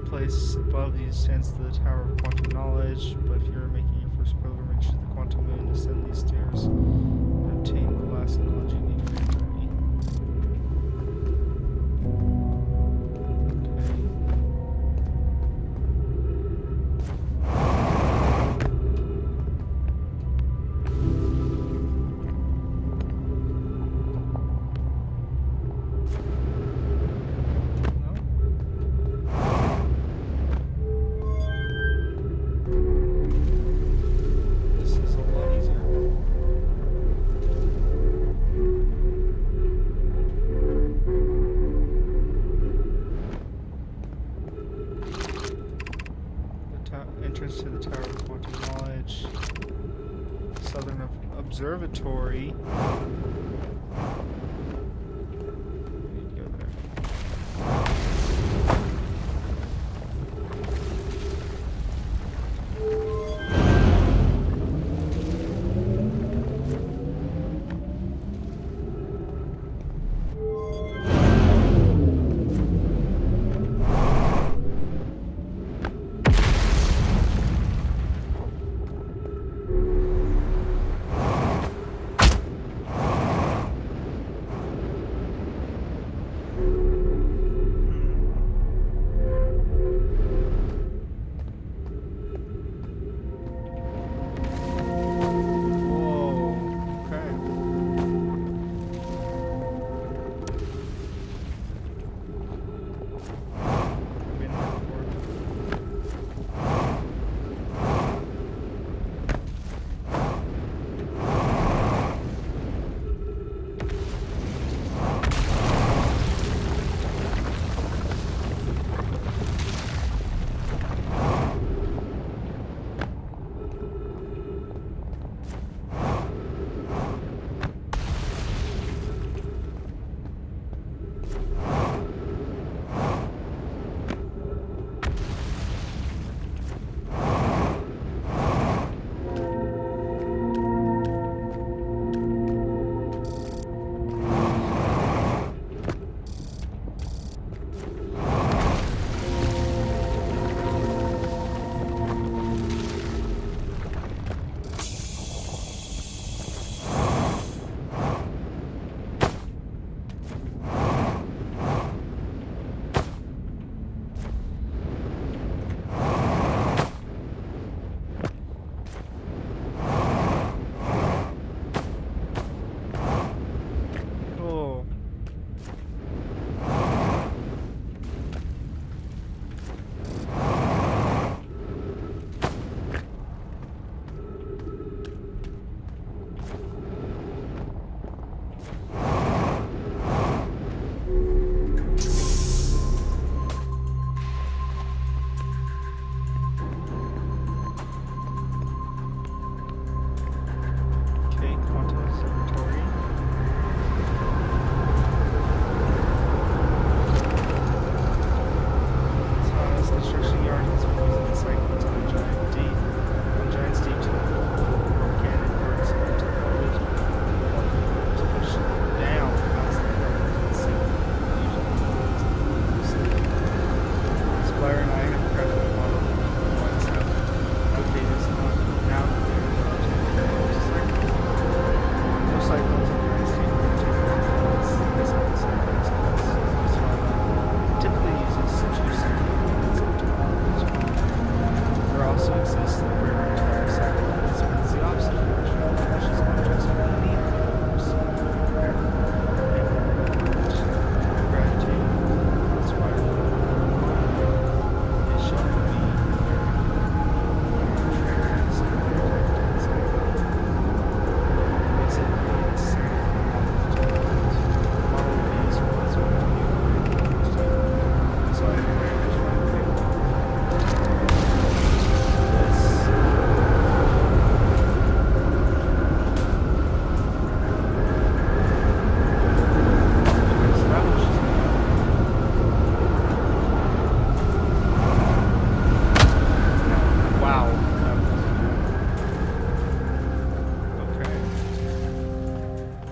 place above you stands the Tower of Quantum Knowledge, but if you're making your first pilgrimage to the Quantum Moon, descend these stairs and obtain the last knowledge you need for your journey. Southern Observatory. We need to go there.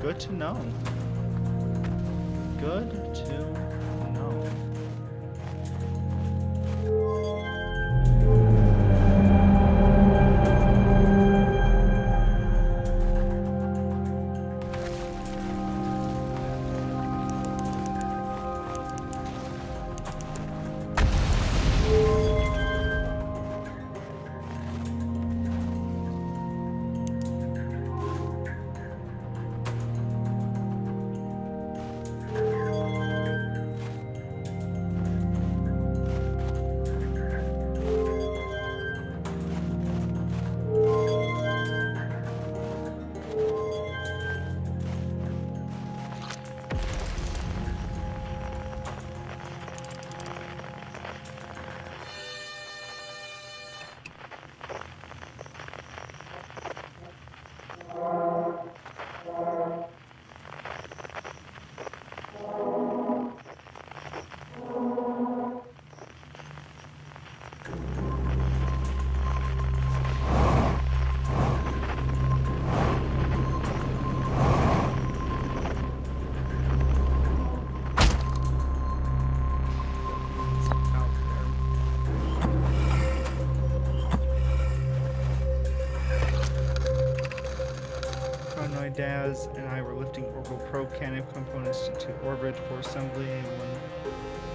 Good to know. Good to know. Nomai, Daz, and I were lifting orbital probe cannon components into orbit for assembly, and one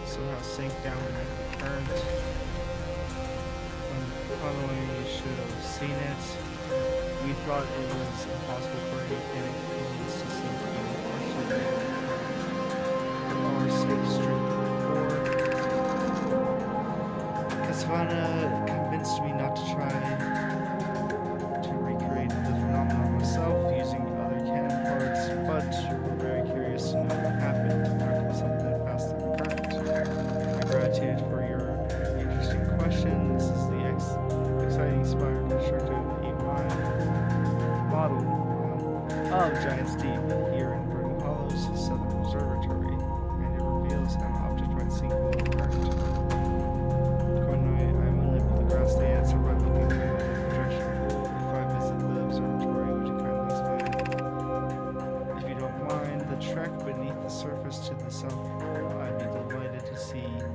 somehow sank down in the current. Following, you should have seen it. We thought it was impossible for any cannon components to sink in partially our safe stream before. Casavana convinced me not to try to recreate the phenomenon myself using other cannon parts, but we're very curious to know what happened after something passed through the current. My gratitude for your interesting question. This is the exciting Spire constructed E-Mine model of Giant's Deep here in Brittle Hollow's Southern Observatory, and it reveals an object when seen below the current. I'm unable to grasp the answer by looking at the projection. If I visit the observatory, would you kindly explain? If you don't mind, the track beneath the surface to the south, I'd be delighted to see you.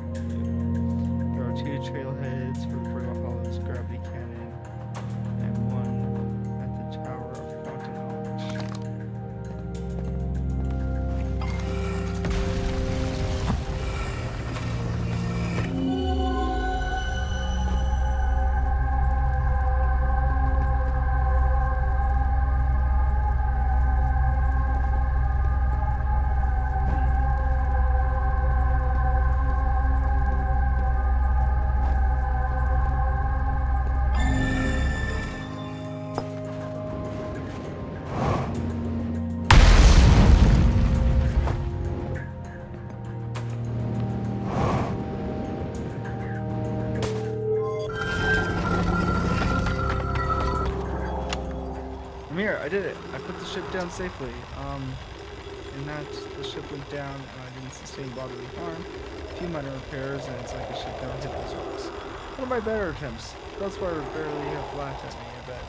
There are two trailheads for Brittle Hollow's gravity cannon, and one at the Tower of Quantum Knowledge. Here, I did it. I put the ship down safely. And that the ship went down and I didn't sustain bodily harm. A few minor repairs and it's like the ship never hit those rocks. One of my better attempts. That's why we barely have laughed at me a bit.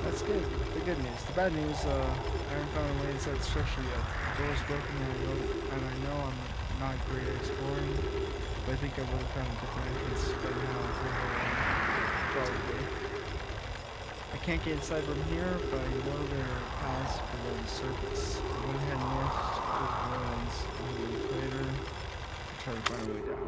That's good. The good news. The bad news, I haven't found a way inside the structure yet. The door's broken and I know I'm not great at exploring, but I think I would have found a different entrance by now. Probably. I can't get inside from here, but I know there are paths below the surface. I'm going to head north to the ruins of the equator to try to find a way down.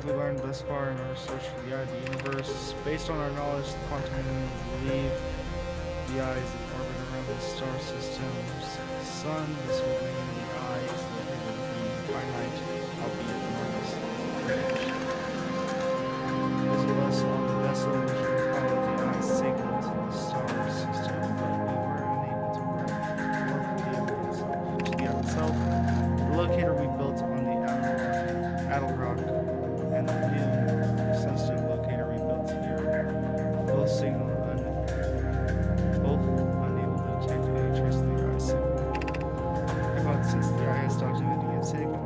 We learned thus far in our search for the eye of the universe. Based on our knowledge, the quantum minimum believe the eye is in orbit around the star system's sun. This will mean the eye is located within finite, albeit enormous, range. Those of us on the vessel usually follow the eye's signal to the star system, but we were unable to work to the eye itself. The locator we built on the Addle Rock and the new sensitive locator we built here both signal both unable to detect any trace of the eye signal. About since the eye has stopped emitting its signal,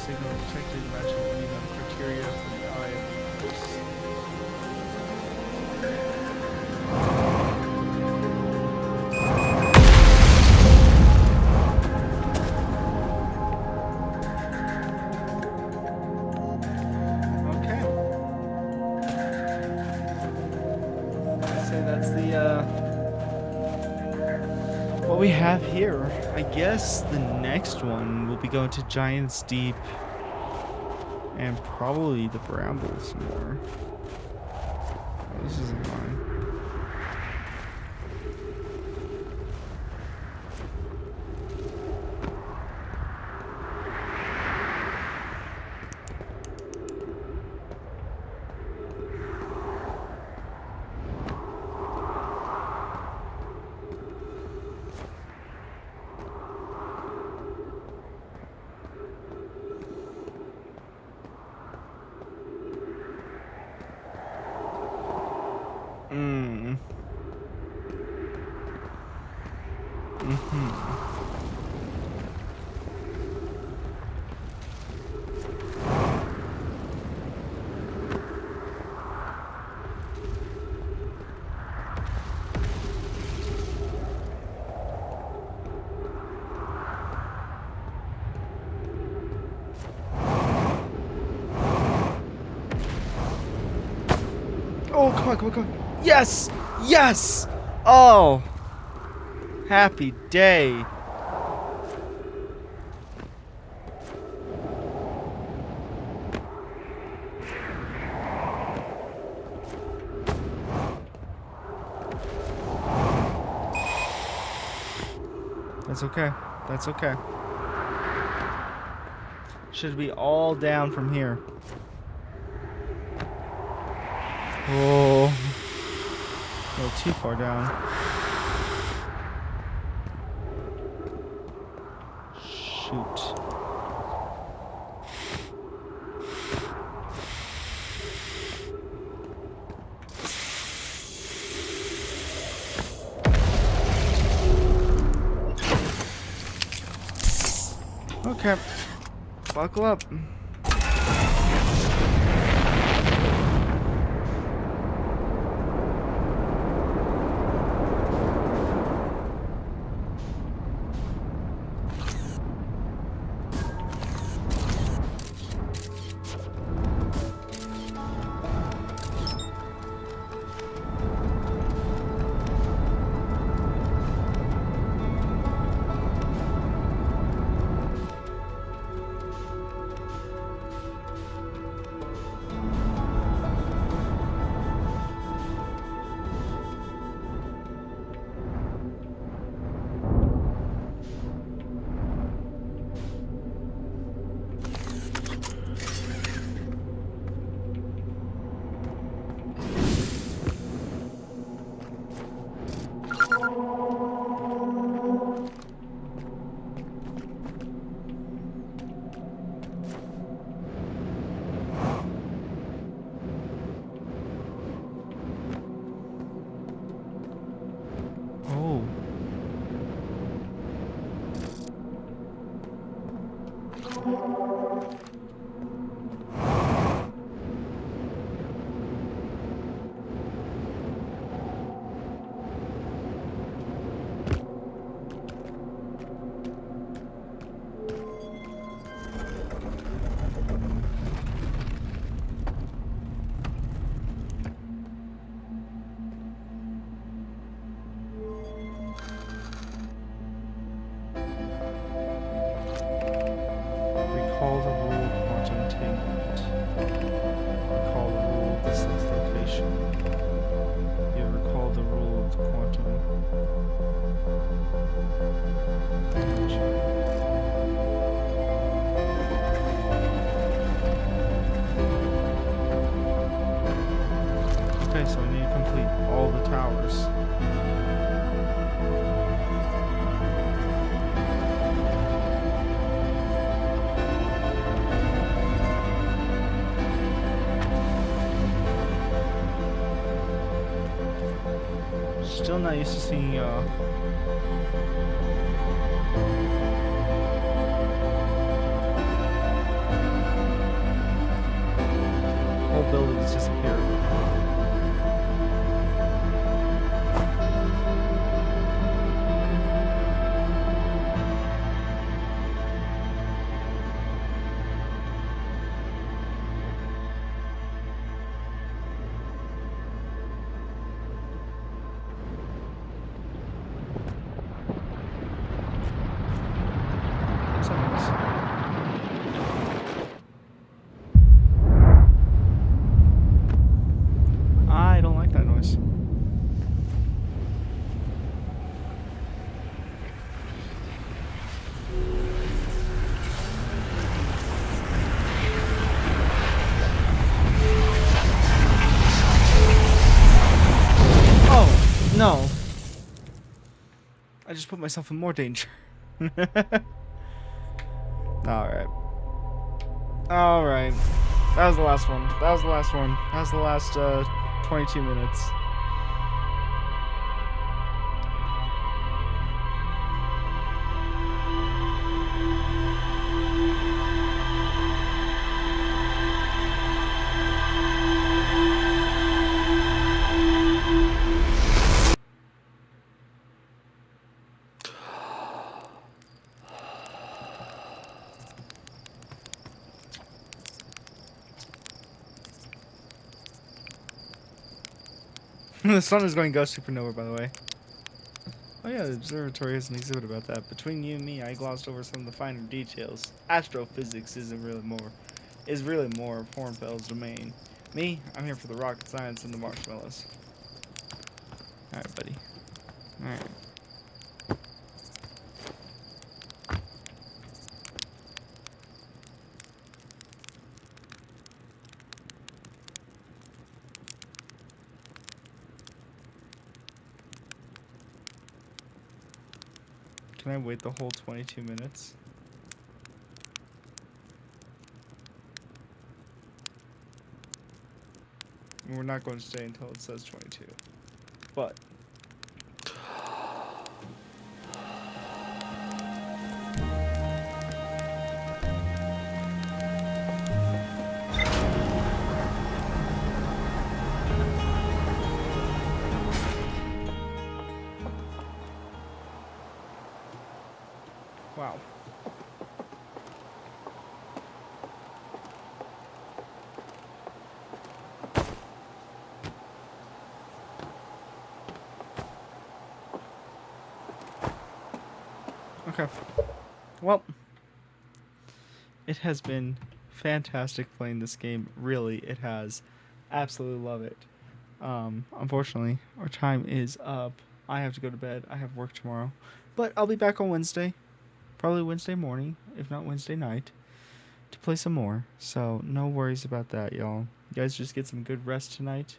signal detected matching meeting on criteria for the eye of the force. Okay. I'd say that's the what we have here. I guess the next one will be going to Giant's Deep and probably the Brambles more. Oh, this isn't mine. Oh, come on, come on, come on. Yes! Yes! Oh! Happy day. That's okay. That's okay. Should be all down from here. Oh. A little too far down. Shoot. Okay. Buckle up. Recall the rule of quantum entanglement. Recall the rule of the sixth location. You recall the rule of quantum tension. Okay, so I need to complete all the towers. Still not used to seeing What's that noise? I don't like that noise. Oh, no. I just put myself in more danger. Alright. Alright. That was the last one. That was the last one. That was the last 22 minutes. The sun is going to go supernova, by the way. Oh yeah, the observatory has an exhibit about that. Between you and me, I glossed over some of the finer details. Astrophysics is really more Hornfell's domain. Me, I'm here for the rocket science and the marshmallows. Alright, buddy. Alright. Can I wait the whole 22 minutes? We're not going to stay until it says 22. But wow. Okay. Well, it has been fantastic playing this game. Really, it has. Absolutely love it. Unfortunately, our time is up. I have to go to bed. I have work tomorrow. But I'll be back on Wednesday. Probably Wednesday morning, if not Wednesday night, to play some more. So no worries about that, y'all. You guys just get some good rest tonight.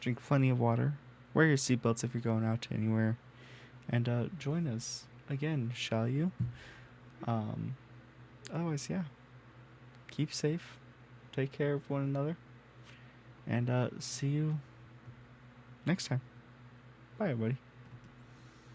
Drink plenty of water. Wear your seatbelts if you're going out to anywhere. And join us again, shall you? Otherwise, yeah. Keep safe. Take care of one another. And see you next time. Bye, everybody.